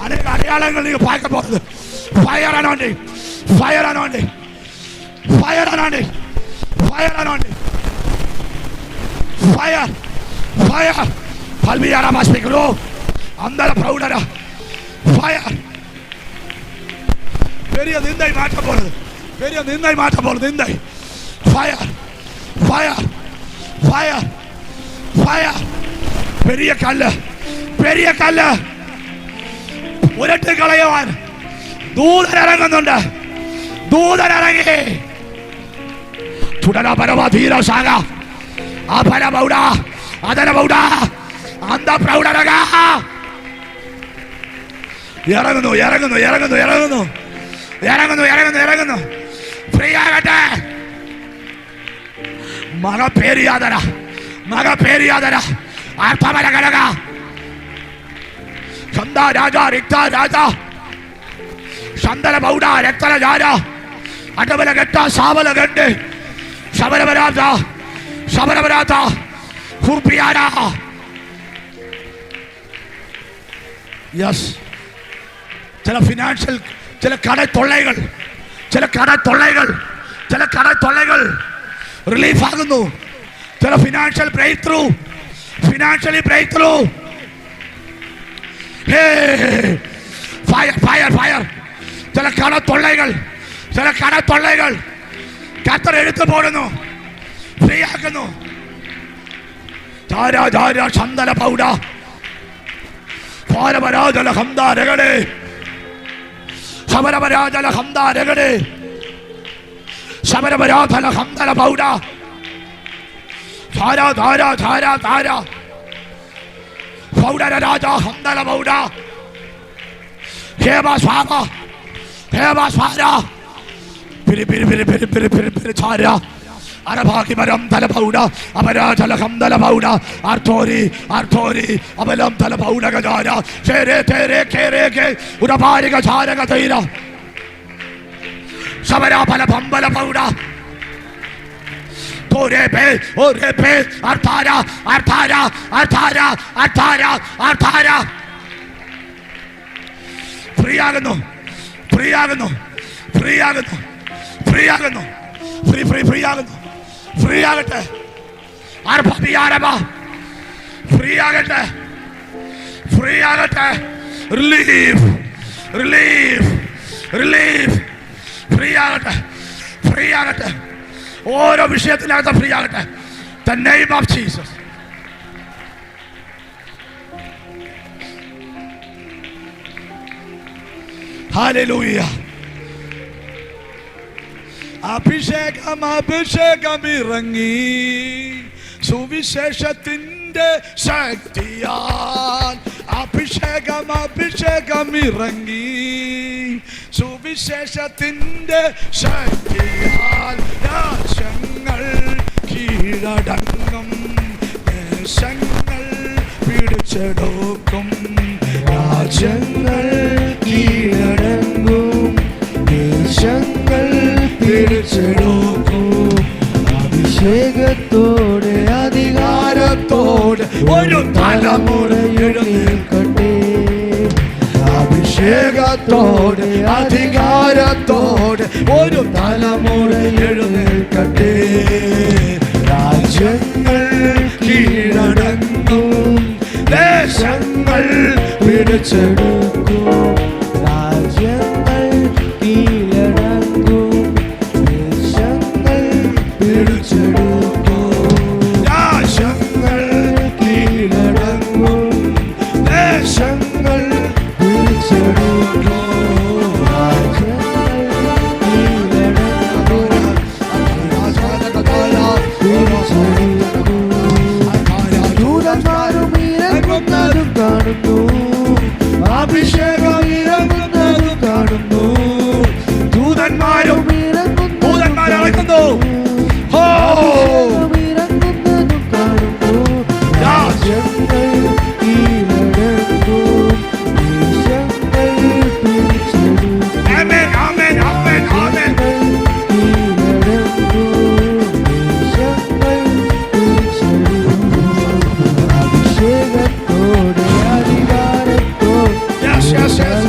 அநேக அடையாளங்கள் நீங்க பார்க்க போறது. Fire anointing, fire anointing, fire anointing, fire anointing, fire fire. பல்வியாரா மாஸ்பிக்ரோ அந்தல பிரௌடரா ஃபயர். பெரிய நிந்தை மாற்ற போறது. நிந்தை. Fire fire fire fire. பெரிய கல்ல ഉരട്ട് കളയുവാൻ ദൂതൻ ഇറങ്ങുന്നുണ്ട്. ദൂതൻ ഇറങ്ങി തുടരാ പരവ ധീര ശാഖ ആ പര ബൗഡ അതന ബൗഡ അന്ത പ്രൗഢരക ഇറങ്ങുന്നു. ഫ്രീ ആകട്ടെ. മക പേരിയാതര ആർത്തമര കലക ചന്ദ രാജാ റിക്ത രാജാ ചന്ദന ബൗഡ രക്തന ജാര അടവല കെട്ട സാവല കണ്ട് ശബരവരാത ഹുർപിയാര. യെസ്. ചില ഫിനാൻഷ്യൽ ചില കടത്തൊള്ളകൾ റിലീഫ് ആകുന്നു. ചില ഫിനാൻഷ്യൽ ബ്രേക്ക് ത്രൂ. ഫയർ. ചില കടത്തൊള്ളകൾ കർത്തർ എടുത്തു പോടുന്നു, ഫ്രീ ആക്കുന്നു. ചന്ദന പൗഡ പാരപരാജല ഹംദാരകടേ ശബരപരാജല ഹംദാരകടേ ശബരപരാധല ഹംദല പൗഡ ധാര ധാര ധാര ധാര പൗഡര രാജ ഹന്തല പൗഡ ഹേമ സ്വാമ ഹേമ സ്വാര പിരി പിരി പിരി പിരി പിരി പിരി പിരി ധാര അരഭാഗി മരം തല പൗഡ അപരാധല ഹന്തല പൗഡ ആർത്തോരി ആർത്തോരി അബലം തല പൗഡ ഗജാര ചേരേ തേരേ കേരേ കേ ഉരപാരിക ധാരക തൈര സമരാഫല പമ്പല പൗഡ തോരേ ഓരേ അർത്ഥാര അർത്ഥാര അർത്ഥാര അർത്ഥാര അർത്ഥാര ഫ്രീ ആകുന്നു ഫ്രീ ആകുന്നു ഫ്രീ ആകുന്നു ഫ്രീ ആകുന്നു ഫ്രീ ഫ്രീ ഫ്രീ ആകുന്നു ഫ്രീ ആകട്ടെ ഫ്രീ ആകട്ടെ ഫ്രീ ആകട്ടെ റിലീഫ് റിലീഫ് റിലീഫ് ഫ്രീ ആകട്ടെ ഫ്രീ ആകട്ടെ ഓരോ വിഷയത്തിനകത്ത് ഫ്രീ ആകട്ടെ. The name of Jesus. Hallelujah. അഭിഷേകം അഭിഷേകം ഇറങ്ങി സുവിശേഷത്തിന്റെ ശക്തിയാൽ അഭിഷേകം അഭിഷേകം ഇറങ്ങി സുവിശേഷത്തിന്റെ ശക്തിയാൽ രാജ്യങ്ങൾ കീഴടങ്ങും ദേശങ്ങൾ പിടിച്ചെടുക്കും രാജ്യങ്ങൾ കീഴടങ്ങും ദേശങ്ങൾ പിടിച്ചെടുക്കും അഭിഷേകത്തോടെ അധികാരത്തോടെ ഒരു തലമുറ എഴുന്നേൽക്കട്ടെ. അഭിഷേകത്തോടെ അധികാരത്തോടെ ഒരു തലമുറ എഴുന്നേൽക്കട്ടെ. രാജ്യങ്ങൾ കീഴടങ്ങും ദേശങ്ങൾ പിടിച്ചെടുക്കും രാജ്യങ്ങൾ കീഴടങ്ങും ദേശങ്ങൾ പിടിച്ചെടുക്കും രാജ്യങ്ങൾ കീഴടങ്ങും ദേശങ്ങൾ പിടിച്ചെടുക്കും രാജ്യങ്ങൾ കീഴടങ്ങും പിടിച്ചെടുക്കും ദൂതന്മാരും ഇറങ്ങുന്നതും കാണുന്നു അഭിഷേകം ഇറങ്ങുന്നതും കാണുന്നു ദൂതന്മാരും ഇറങ്ങുന്നു ഇറങ്ങുന്നതും കാണുന്നു രാജ്യങ്ങൾ കീഴടങ്ങും ദേശങ്ങൾ പിടിച്ചെടുക്കും ആമേൻ ആമേൻ ആമേൻ ആമേൻ കീഴടങ്ങും ദേശങ്ങൾ പിടിച്ചെടുക്കും അഭിഷേകത്തോടെ അധികാരത്തോടെ Yes, yes, yes.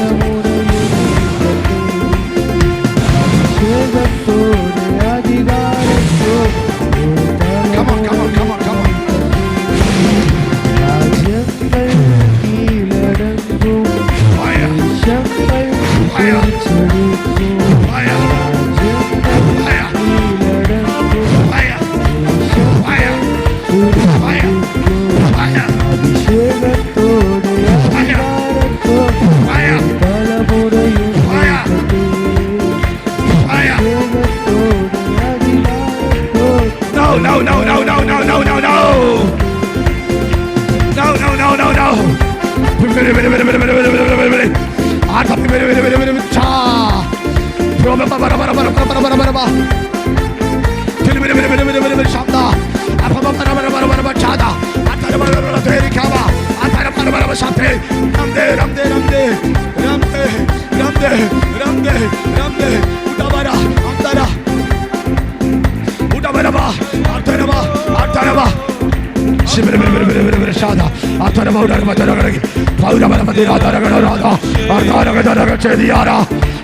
അഭിഷേകത്തോടെ അധികാരത്തോടെ Come on, come on, come on, come on. രാജ്യങ്ങൾ കീഴടങ്ങും Fire, ദേശങ്ങൾ പിടിച്ചെടുക്കും fire, രാജ്യങ്ങൾ കീഴടങ്ങും fire, ദേശങ്ങൾ fire, പിടിച്ചെടുക്കും fire, അഭിഷേകത്തോടെ അധികാരത്തോടെ fire, തലമുറയും fire, fire. അഭിഷേകത്തോടെ അധികാരത്തോടെ No, no, no, no, no, no, no, no, no. No, no, no, no, no.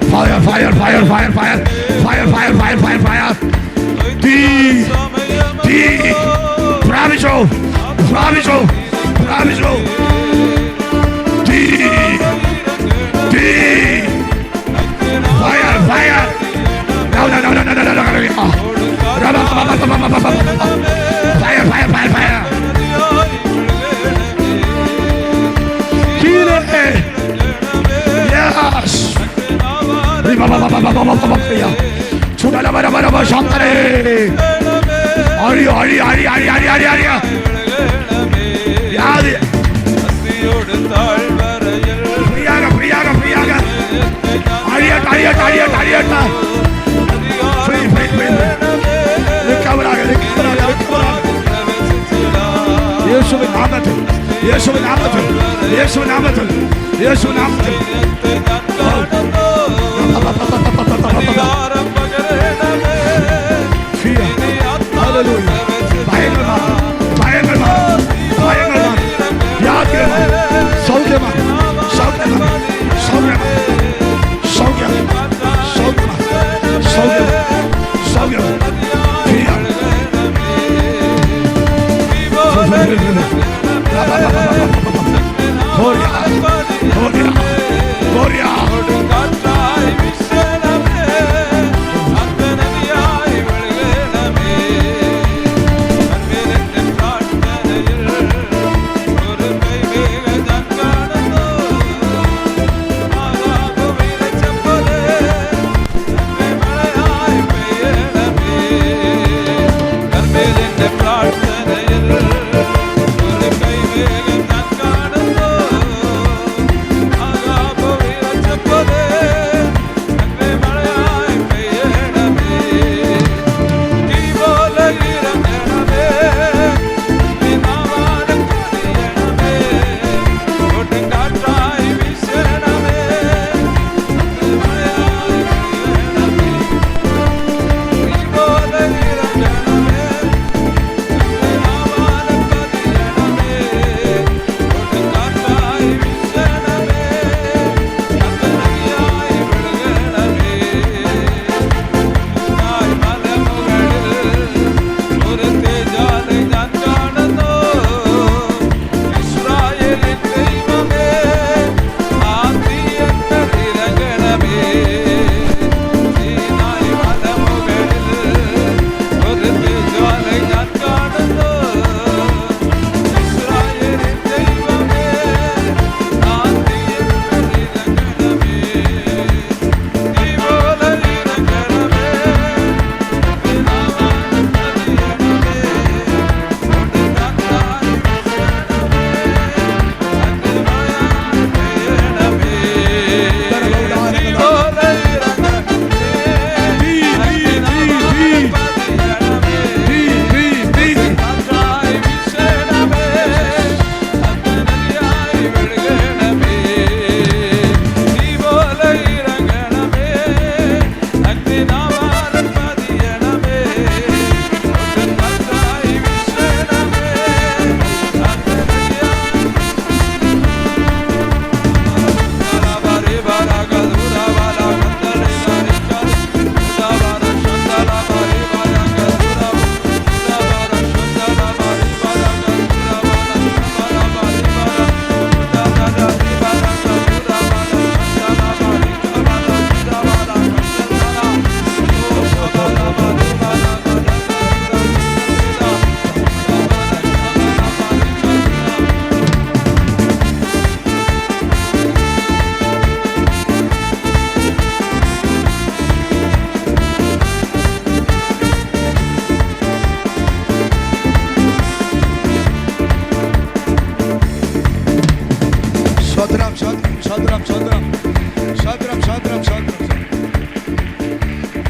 Fire, fire, fire, fire, fire, fire, fire, fire, fire, fire. Braviso, braviso, braviso. Fire, fire. No, no, no, no, no, no, no, no. Fire, fire, fire, fire. Kill it. Yes. ഒഴിയോ അഴി അഴി അഴി അഴി അഴി അഴി യാതി ഫ്രീയാക ഫ്രീയാക ഫ്രീയാക അഴിയട്ട അഴിയട്ട അഴിയട്ട അഴിയട്ട ഫ്രീ ഫ്രീ ഫ്രീ റിക്കവറാക റിക്കവറാക റിക്കവറാക യേശുവിൻ നാമത്തിൽ യേശുവിൻ നാമത്തിൽ യേശുവിൻ നാമത്തിൽ യേശുവിൻ നാമത്തിൽ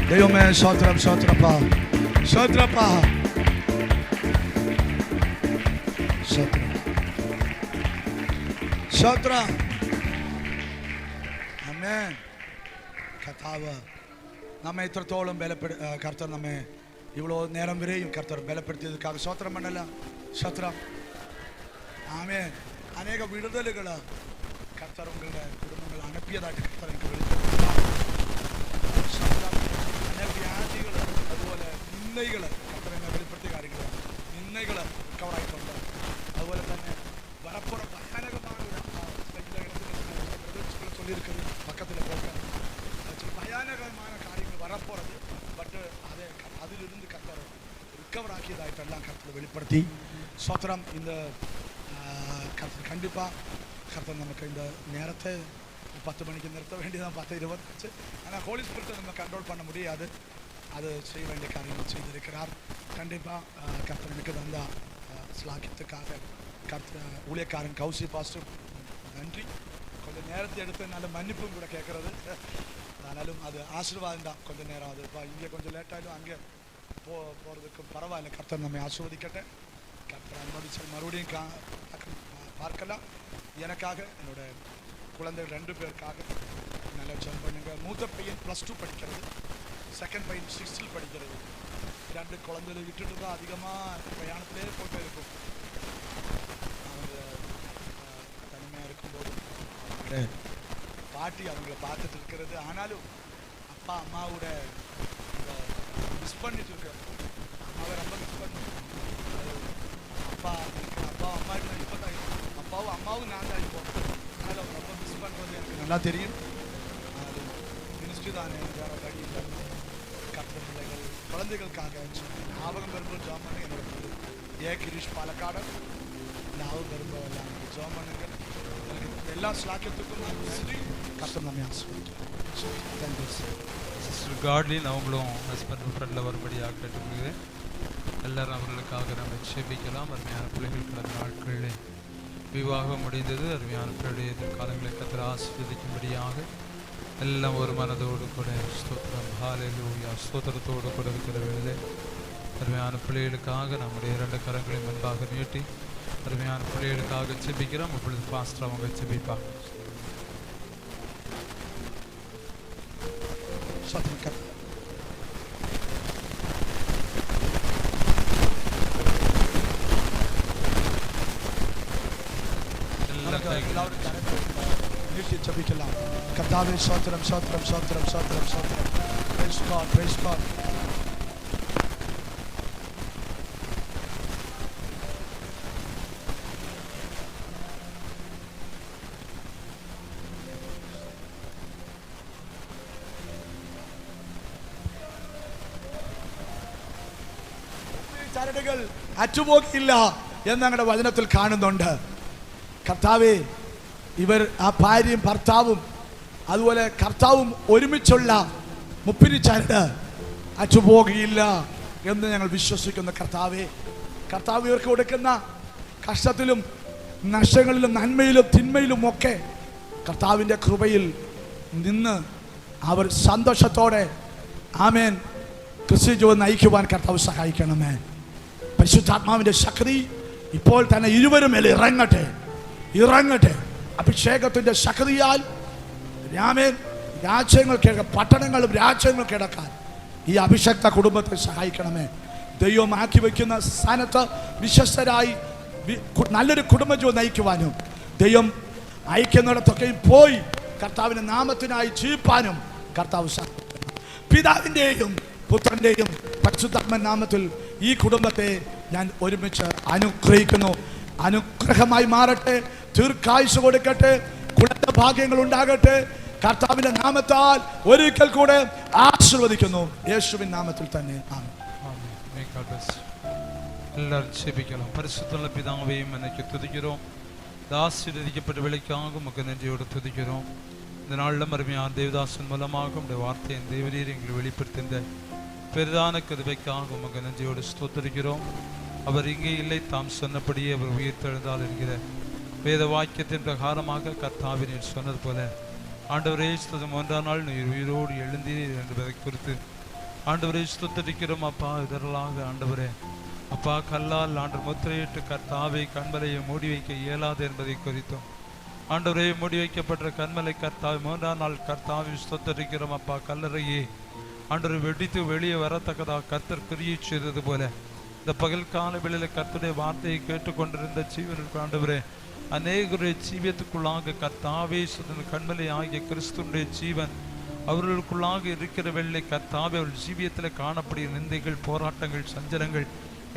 ദൈവമേ സ്തോത്രം സ്തോത്രപ്പാ സ്തോത്രപ്പാ സ്തോത്രം സ്തോത്രം ആമേൻ കർത്താവ് നമ്മെ ഇത്രത്തോളം കർത്തർ നമ്മെ ഇവളോ നേരം വരെയും കർത്തർ ബലപ്പെടുത്തിയതിற்காக സ്തോത്രം பண்ணல സ്തോത്രം ആമേൻ അനേക വിടുതലുകൾ കർത്തർ ഉങ്ങളുടെ കുടുംബങ്ങൾ അനുപ്പിയതായിട്ട് കർത്തർ എനിക്ക് അനേക വ്യാധികൾ അതുപോലെ നിന്ദകൾ കർത്തർ എന്നെ വെളിപ്പെടുത്തിയ കാര്യങ്ങൾ നിന്ദകൾ റിക്കവറായിട്ടുണ്ട് അതുപോലെ തന്നെ വരപ്പുറ ഭയാനകമായ சொல்லியிருக்கிறது பக்கத்தில் போக ഭയാനകമായ കാര്യങ്ങൾ வரப்போறது பட் அதிலிருந்து கர்த்தர் ரிக்கவர் ஆக்கியதாயிட்டெல்லாம் கர்த்தர் வெளிப்படுத்தி ஸ்தோத்திரம் இந்த கர்த்தர் கண்டிப்பாக கர்த்தர் நமக்கு இந்த நேரத்தை 10 மணிக்கு நிறுத்த வேண்டியதான் 10:20 ஆனால் ஹோலி ஸ்பிரிட்டை நம்ம கண்ட்ரோல் பண்ண முடியாது அது செய்ய வேண்டிய காரியங்கள் செய்திருக்கிறார். கண்டிப்பாக கர்த்தர் எனக்கு தந்த ஸ்லாக்கியத்துக்காக ஊழியக்காரன் கௌசி பாஸ்டர் நன்றி. கொஞ்சம் நேரத்தை எடுத்து நல்ல மன்னிப்பும் கூட கேட்கறது, ஆனாலும் அது ஆசீர்வாதம் தான். கொஞ்சம் நேரம் அது இங்கே கொஞ்சம் லேட்டாகிடும், அங்கே போகிறதுக்கு பரவாயில்ல. கர்த்தர் நம்மை ஆசீர்வதிக்கட்ட. கர்த்தர் அனுமதிச்சால் மறுபடியும் பார்க்கலாம். எனக்காக என்னோட குழந்தைகள் 2 பேருக்காக நல்லா ஜெபம் பண்ணுங்க. மூத்த பையன் +2 படிக்கிறது, செகண்ட் பையன் 6th படிக்கிறது. 2 குழந்தைகளை விட்டுட்டு தான் அதிகமாக பிரயாணத்திலே போயிட்டு இருக்கும். அவங்க தனிமையாக இருக்கும்போது பாட்டி அவங்கள பார்த்துட்டு இருக்கிறது, ஆனாலும் அப்பா அம்மாவோட மிஸ் பண்ணிட்டு இருக்க. அம்மாவை ரொம்ப மிஸ் பண்ண. அப்பா அம்மாவுக்கு நான் இப்போ தான் அம்மாவும் நான் தான் இருப்போம். அதனால் அவங்க ரொம்ப மிஸ் பண்ணுறது எனக்கு நல்லா தெரியும். அது மினிஸ்ட்ரி தானே, வேற வழி இல்லை. கர்த்தர் பிள்ளைகள் குழந்தைகளுக்காக ஞாபகம் வரும்போது ஜாம் பண்ணி என்னோட கிரீஷ் பாலக்காடு ஞாபகம் வரும்போது எல்லாம் ஜாம் பண்ணுங்க. எனக்கு எல்லா ஸ்லாக்கியத்துக்கும் நான் நன்றி. கர்த்தர் நம்மை ஆசீர்வதிக்கிறார். சிஸ்டர் கார்ட்லின் அவங்களும் ஹஸ்பண்ட் ஃப்ரெண்டில் வரும்படியாக கேட்டுக்கொள்கிறேன். எல்லாரும் அவர்களுக்காக நம்ம செபிக்கலாம். அருமையான பிள்ளைகள் கடந்த நாட்களிலே விவாகம் முடிந்தது. அருமையான பிள்ளைடைய எதிர்காலங்களை கர்த்தர் ஆசீர்வதிக்கும்படியாக எல்லாம் ஒரு மனதோடு கூட ஸ்தோத்திரம் ஹல்லேலூயா ஸ்தோத்திரத்தோடு கூட இருக்கிற வேளை அருமையான பிள்ளைகளுக்காக நம்முடைய 2 கரங்களை முன்பாக நீட்டி அருமையான பிள்ளைகளுக்காக செபிக்கிறோம். அப்பொழுது பாஸ்டர் அவங்க செபிப்பாங்க. ஜெபிக்கலாம். கர்த்தாவே ஸ்தோத்திரம் ஸ்தோத்திரம் ஸ்தோத்திரம் ஸ்தோத்திரம் ஸ்தோத்திரம். Praise God praise God. ചരടുകൾ അറ്റുപോകില്ല എന്ന് ഞങ്ങളുടെ വചനത്തിൽ കാണുന്നുണ്ട്. കർത്താവേ, ഇവർ ആ ഭാര്യയും ഭർത്താവും അതുപോലെ കർത്താവും ഒരുമിച്ചുള്ള മുപ്പിരി ചരട് അറ്റുപോകില്ല എന്ന് ഞങ്ങൾ വിശ്വസിക്കുന്നു. കർത്താവേ, കർത്താവ് ഇവർക്ക് കൊടുക്കുന്ന കഷ്ടത്തിലും നഷ്ടങ്ങളിലും നന്മയിലും തിന്മയിലും ഒക്കെ കർത്താവിൻ്റെ കൃപയിൽ നിന്ന് അവർ സന്തോഷത്തോടെ ആമേൻ ക്രിസ്തു ജീവിതം നയിക്കുവാൻ കർത്താവ് സഹായിക്കണമേ. പരിശുദ്ധാത്മാവിൻ്റെ ശക്തി ഇപ്പോൾ തന്നെ ഇരുവരും മേലെ ഇറങ്ങട്ടെ ഇറങ്ങട്ടെ. അഭിഷേകത്തിൻ്റെ ശക്തിയാൽ രാമേൻ രാജ്യങ്ങൾ പട്ടണങ്ങളും രാജ്യങ്ങൾ കിടക്കാൻ ഈ അഭിഷക്ത കുടുംബത്തെ സഹായിക്കണമേ. ദൈവം ആക്കി വയ്ക്കുന്ന സ്ഥാനത്ത് വിശ്വസ്തരായി നല്ലൊരു കുടുംബജീവിതം നയിക്കുവാനും ദൈവം അയക്കുന്നിടത്തൊക്കെ പോയി കർത്താവിൻ്റെ നാമത്തിനായി ജീവിപ്പാനും കർത്താവ് സഹായിക്കണം. പിതാവിൻ്റെയും പുത്രൻ്റെയും പരിശുദ്ധാത്മ നാമത്തിൽ ഈ കുടുംബത്തെ ഞാൻ ഒരുമിച്ച് അനുഗ്രഹിക്കുന്നു. അനുഗ്രഹമായി മാറട്ടെ, ദീർഘായുസ് കൊടുക്കട്ടെ, കുടുംബ ഭാഗ്യങ്ങൾ ഉണ്ടാകട്ടെ. കർത്താവിന്റെ നാമത്താൽ ഒരിക്കൽ കൂടെ ആശീർവദിക്കുന്നു. യേശുവിൻ നാമത്തിൽ തന്നെ ആമേൻ. எல்லாரும் செபிக்கலாம். பரிசுத்தமுள்ள பிதாவையும் எனக்கு துதிக்கிறோம். ஆசீர்வதிக்கப்பட்ட வேலைக்காக உமக்கு நன்றியோடு துதிக்கிறோம். இந்த நாளில் அருமையான தேவதாசன் மூலமாக உடைய வார்த்தையின் தேவரீர் எங்களை வெளிப்படுத்தின பெரிதான கிருபைக்காக உமக்கு நன்றியோடு ஸ்தோத்திரிக்கிறோம். அவர் இங்கே இல்லை, தாம் சொன்னபடியே அவர் உயிர்த்தெழுந்தால் என்கிற வேத வாக்கியத்தின் பிரகாரமாக கர்த்தாவின் சொன்னது போல ஆண்டவரே ஸ்தோத்திரம், 1ஆம் நாள் நீர் உயிரோடு எழுந்தீர் என்பதை குறித்து ஆண்டவரே ஸ்தோத்திரிக்கிறோம். அப்பா, இதரலாக ஆண்டவரே அப்பா கல்லால் ஆண்டு முத்திரையிட்டு கர்த்தாவை கண்மலையை மூடி வைக்க இயலாது என்பதை குறித்தோம். ஆண்டவரே, மூடி வைக்கப்பட்ட கண்மலை கர்த்தாவை 3ஆம் நாள் கர்த்தாவை ஸ்தோத்திரிக்கிறோம். அப்பா, கல்லறையே ஆண்டவர் வெடித்து வெளியே வரத்தக்கதாக கர்த்தர் கிரியை செய்தது போல இந்த பகல் கால வேளையில் கர்த்தருடைய வார்த்தையை கேட்டுக்கொண்டிருந்த ஜீவனுக்கு ஆண்டவரே அநேகருடைய ஜீவியத்துக்குள்ளாக கர்த்தாவே கண்மலை ஆகிய கிறிஸ்துடைய ஜீவன் அவர்களுக்குள்ளாக இருக்கிற வேளை கர்த்தாவே அவர்கள் ஜீவியத்தில் காணக்கூடிய நிந்தைகள், போராட்டங்கள், சஞ்சலங்கள்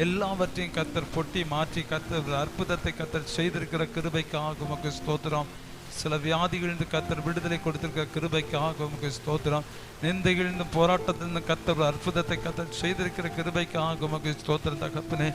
எல்லாவற்றையும் கர்த்தர் பொட்டி மாற்றி கர்த்தர் அற்புதத்தை கர்த்தர் செய்திருக்கிற கிருபைக்காக உமக்கு ஸ்தோத்திரம். சில வியாதிகளிலிருந்து கர்த்தர் விடுதலை கொடுத்திருக்கிற கிருபைக்காக உமக்கு ஸ்தோத்திரம். நிந்தைகளிலிருந்து போராட்டத்திலிருந்து கர்த்தர் அற்புதத்தை கர்த்தர் செய்திருக்கிற கிருபைக்காக உமக்கு ஸ்தோத்திரம் தகப்பனே.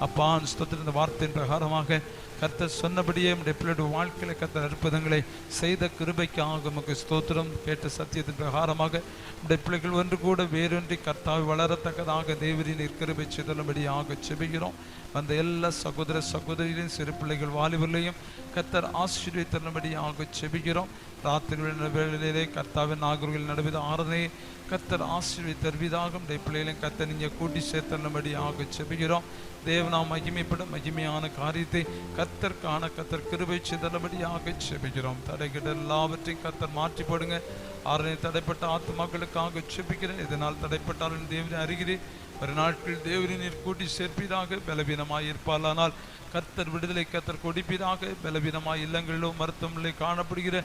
அப்பா ஸ்தோத்திரம். இந்த வார்த்தையின் பிரகாரமாக கர்த்தர் சொன்னபடியே நம்முடைய பிள்ளையுடைய வாழ்க்கையில கர்த்தர் அற்புதங்களை செய்த கிருபைக்காக உமக்கு ஸ்தோத்திரம். கேட்ட சத்தியத்தின் பிரகாரமாக நம்முடைய பிள்ளைகள் ஒன்று கூட வேறொன்றி கர்த்தாவை வளரத்தக்கதாக தேவரின் கிருபை செய்தபடியாக செபிக்கிறோம். வந்த எல்லா சகோதர சகோதரிகளையும் சிறு பிள்ளைகள் வாலிபர்களையும் கர்த்தர் ஆசீர்வதித்தபடியாக செபிக்கிறோம். ராத்திரி வேளையிலே கர்த்தாவின் நாகர்கள் நடுவித ஆறுதலை கர்த்தர் ஆசீர்வதித்தருவிதாக நம்முடைய பிள்ளைகளையும் கர்த்தர் நீங்கள் கூட்டி சேர்த்தபடியாக செபிக்கிறோம். தேவனாம் மகிமைப்படும் மகிமையான காரியத்தை கர்த்தர் காண கர்த்தர் கிருபை செய்தபடியாக செபிக்கிறோம். தடைகிட எல்லாவற்றையும் கர்த்தர் மாற்றி போடுங்க. ஆறுதலை தடைப்பட்ட ஆத்துமாக்களுக்காக செபிக்கிறேன். இதனால் தடைப்பட்டாலும் தேவனை அறிகிறேன். ஒரு நாட்கள் தேவனை நீர் கூட்டி சேர்ப்பீராக. பலவீனமாய் இருப்பாலானால் கர்த்தர் விடுதலை கர்த்தர் கொடுப்பீராக. பலவீனமாய் இல்லங்களிலும் மருத்துவமனை காணப்படுகிற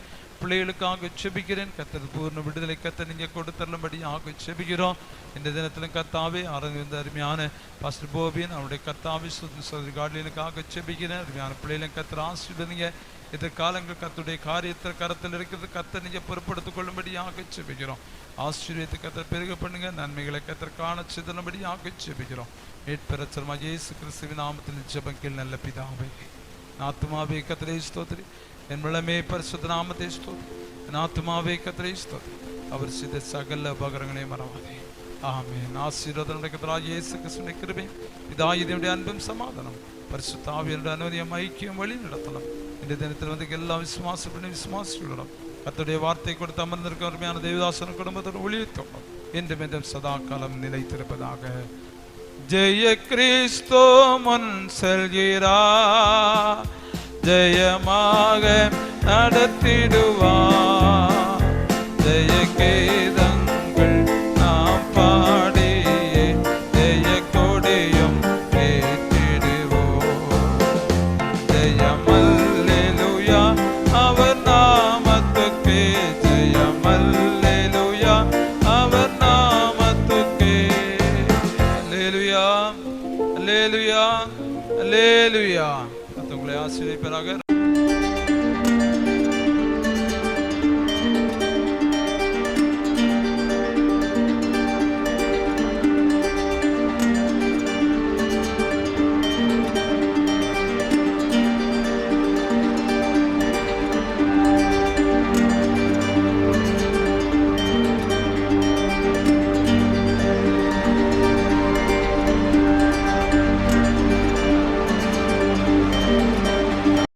பிள்ளைகளுக்காக செபிக்கிறேன். கர்த்தர் பூர்ண விடுதலை கர்த்தர் நீங்கள் கொடுத்தரும்படியாக செபிக்கிறோம். இந்த தினத்திலும் கர்த்தாவே ஆரம்பிந்த அருமையான பாஸ்டர் போபின் அவருடைய கர்த்தாவே சோதரி கார்டியனுக்காக செபிக்கிறேன். அருமையான பிள்ளைகளும் கர்த்தர் ஆசீர்வதிங்க. எதிர்காலங்கள் கர்த்தருடைய காரியத்தை கரத்தில் இருக்கிறது கர்த்தர் நீங்கள் பொறுப்படுத்திக் கொள்ளும்படியாக செபிக்கிறோம். ஆசீர்வதித்து கர்த்தர் பெருக பண்ணுங்க. நன்மைகளை கர்த்தர் காண சிதனபடியாக செபிக்கிறோம். மீட்பெறச்சரமாக இயேசு கிறிஸ்துவின் நாமத்தில் ஜெபங்கள் நல்ல பிதாவே. ஆத்துமாவே கர்த்தரை ஸ்தோத்திரி. என் வளமே பரிசுத்த நாமத்தை ஸ்தோத்திரி. என் ஆத்துமாவே கர்த்தரை ஸ்தோத்திரி. அவர் செய்த சகல உபகாரங்களையும் மறவாதே. ஆமென். ஆசீர்வாதம் கர்த்தராகிய இயேசு கிறிஸ்துவின் கிருபை பிதாவினுடைய அன்பும் சமாதானம் பரிசுத்த ஆவியானவருடைய அனுமதியும் ஐக்கியம் வழி நடத்தலாம். இந்த தினத்தில் வந்து எல்லா விசுவாசிகளிடம் கர்த்தருடைய வார்த்தை கொடுத்து அமர்ந்திருக்க அருமையான தேவதாசன குடும்பத்தோடு ஒளித்தோம் என்றும் என்றும் சதா காலம் நிலைத்திருப்பதாக. ஜெய கிறிஸ்து முன் செல்கிறார், ஜெயமாக நடத்திடுவார். ஜெய கீதங்கள் நாம் பாடியே ஜெய கொடியும் கேட்டிடுவோம். ஜெயம் அல்லேலூயா அவர் நாமத்துக்கே, ஜெயம் அல்லேலூயா அவர் நாமத்துக்கே. அல்லேலூயா அல்லேலூயா அல்லேலூயா. உங்களை ஆசீர்வதிப்பாராக.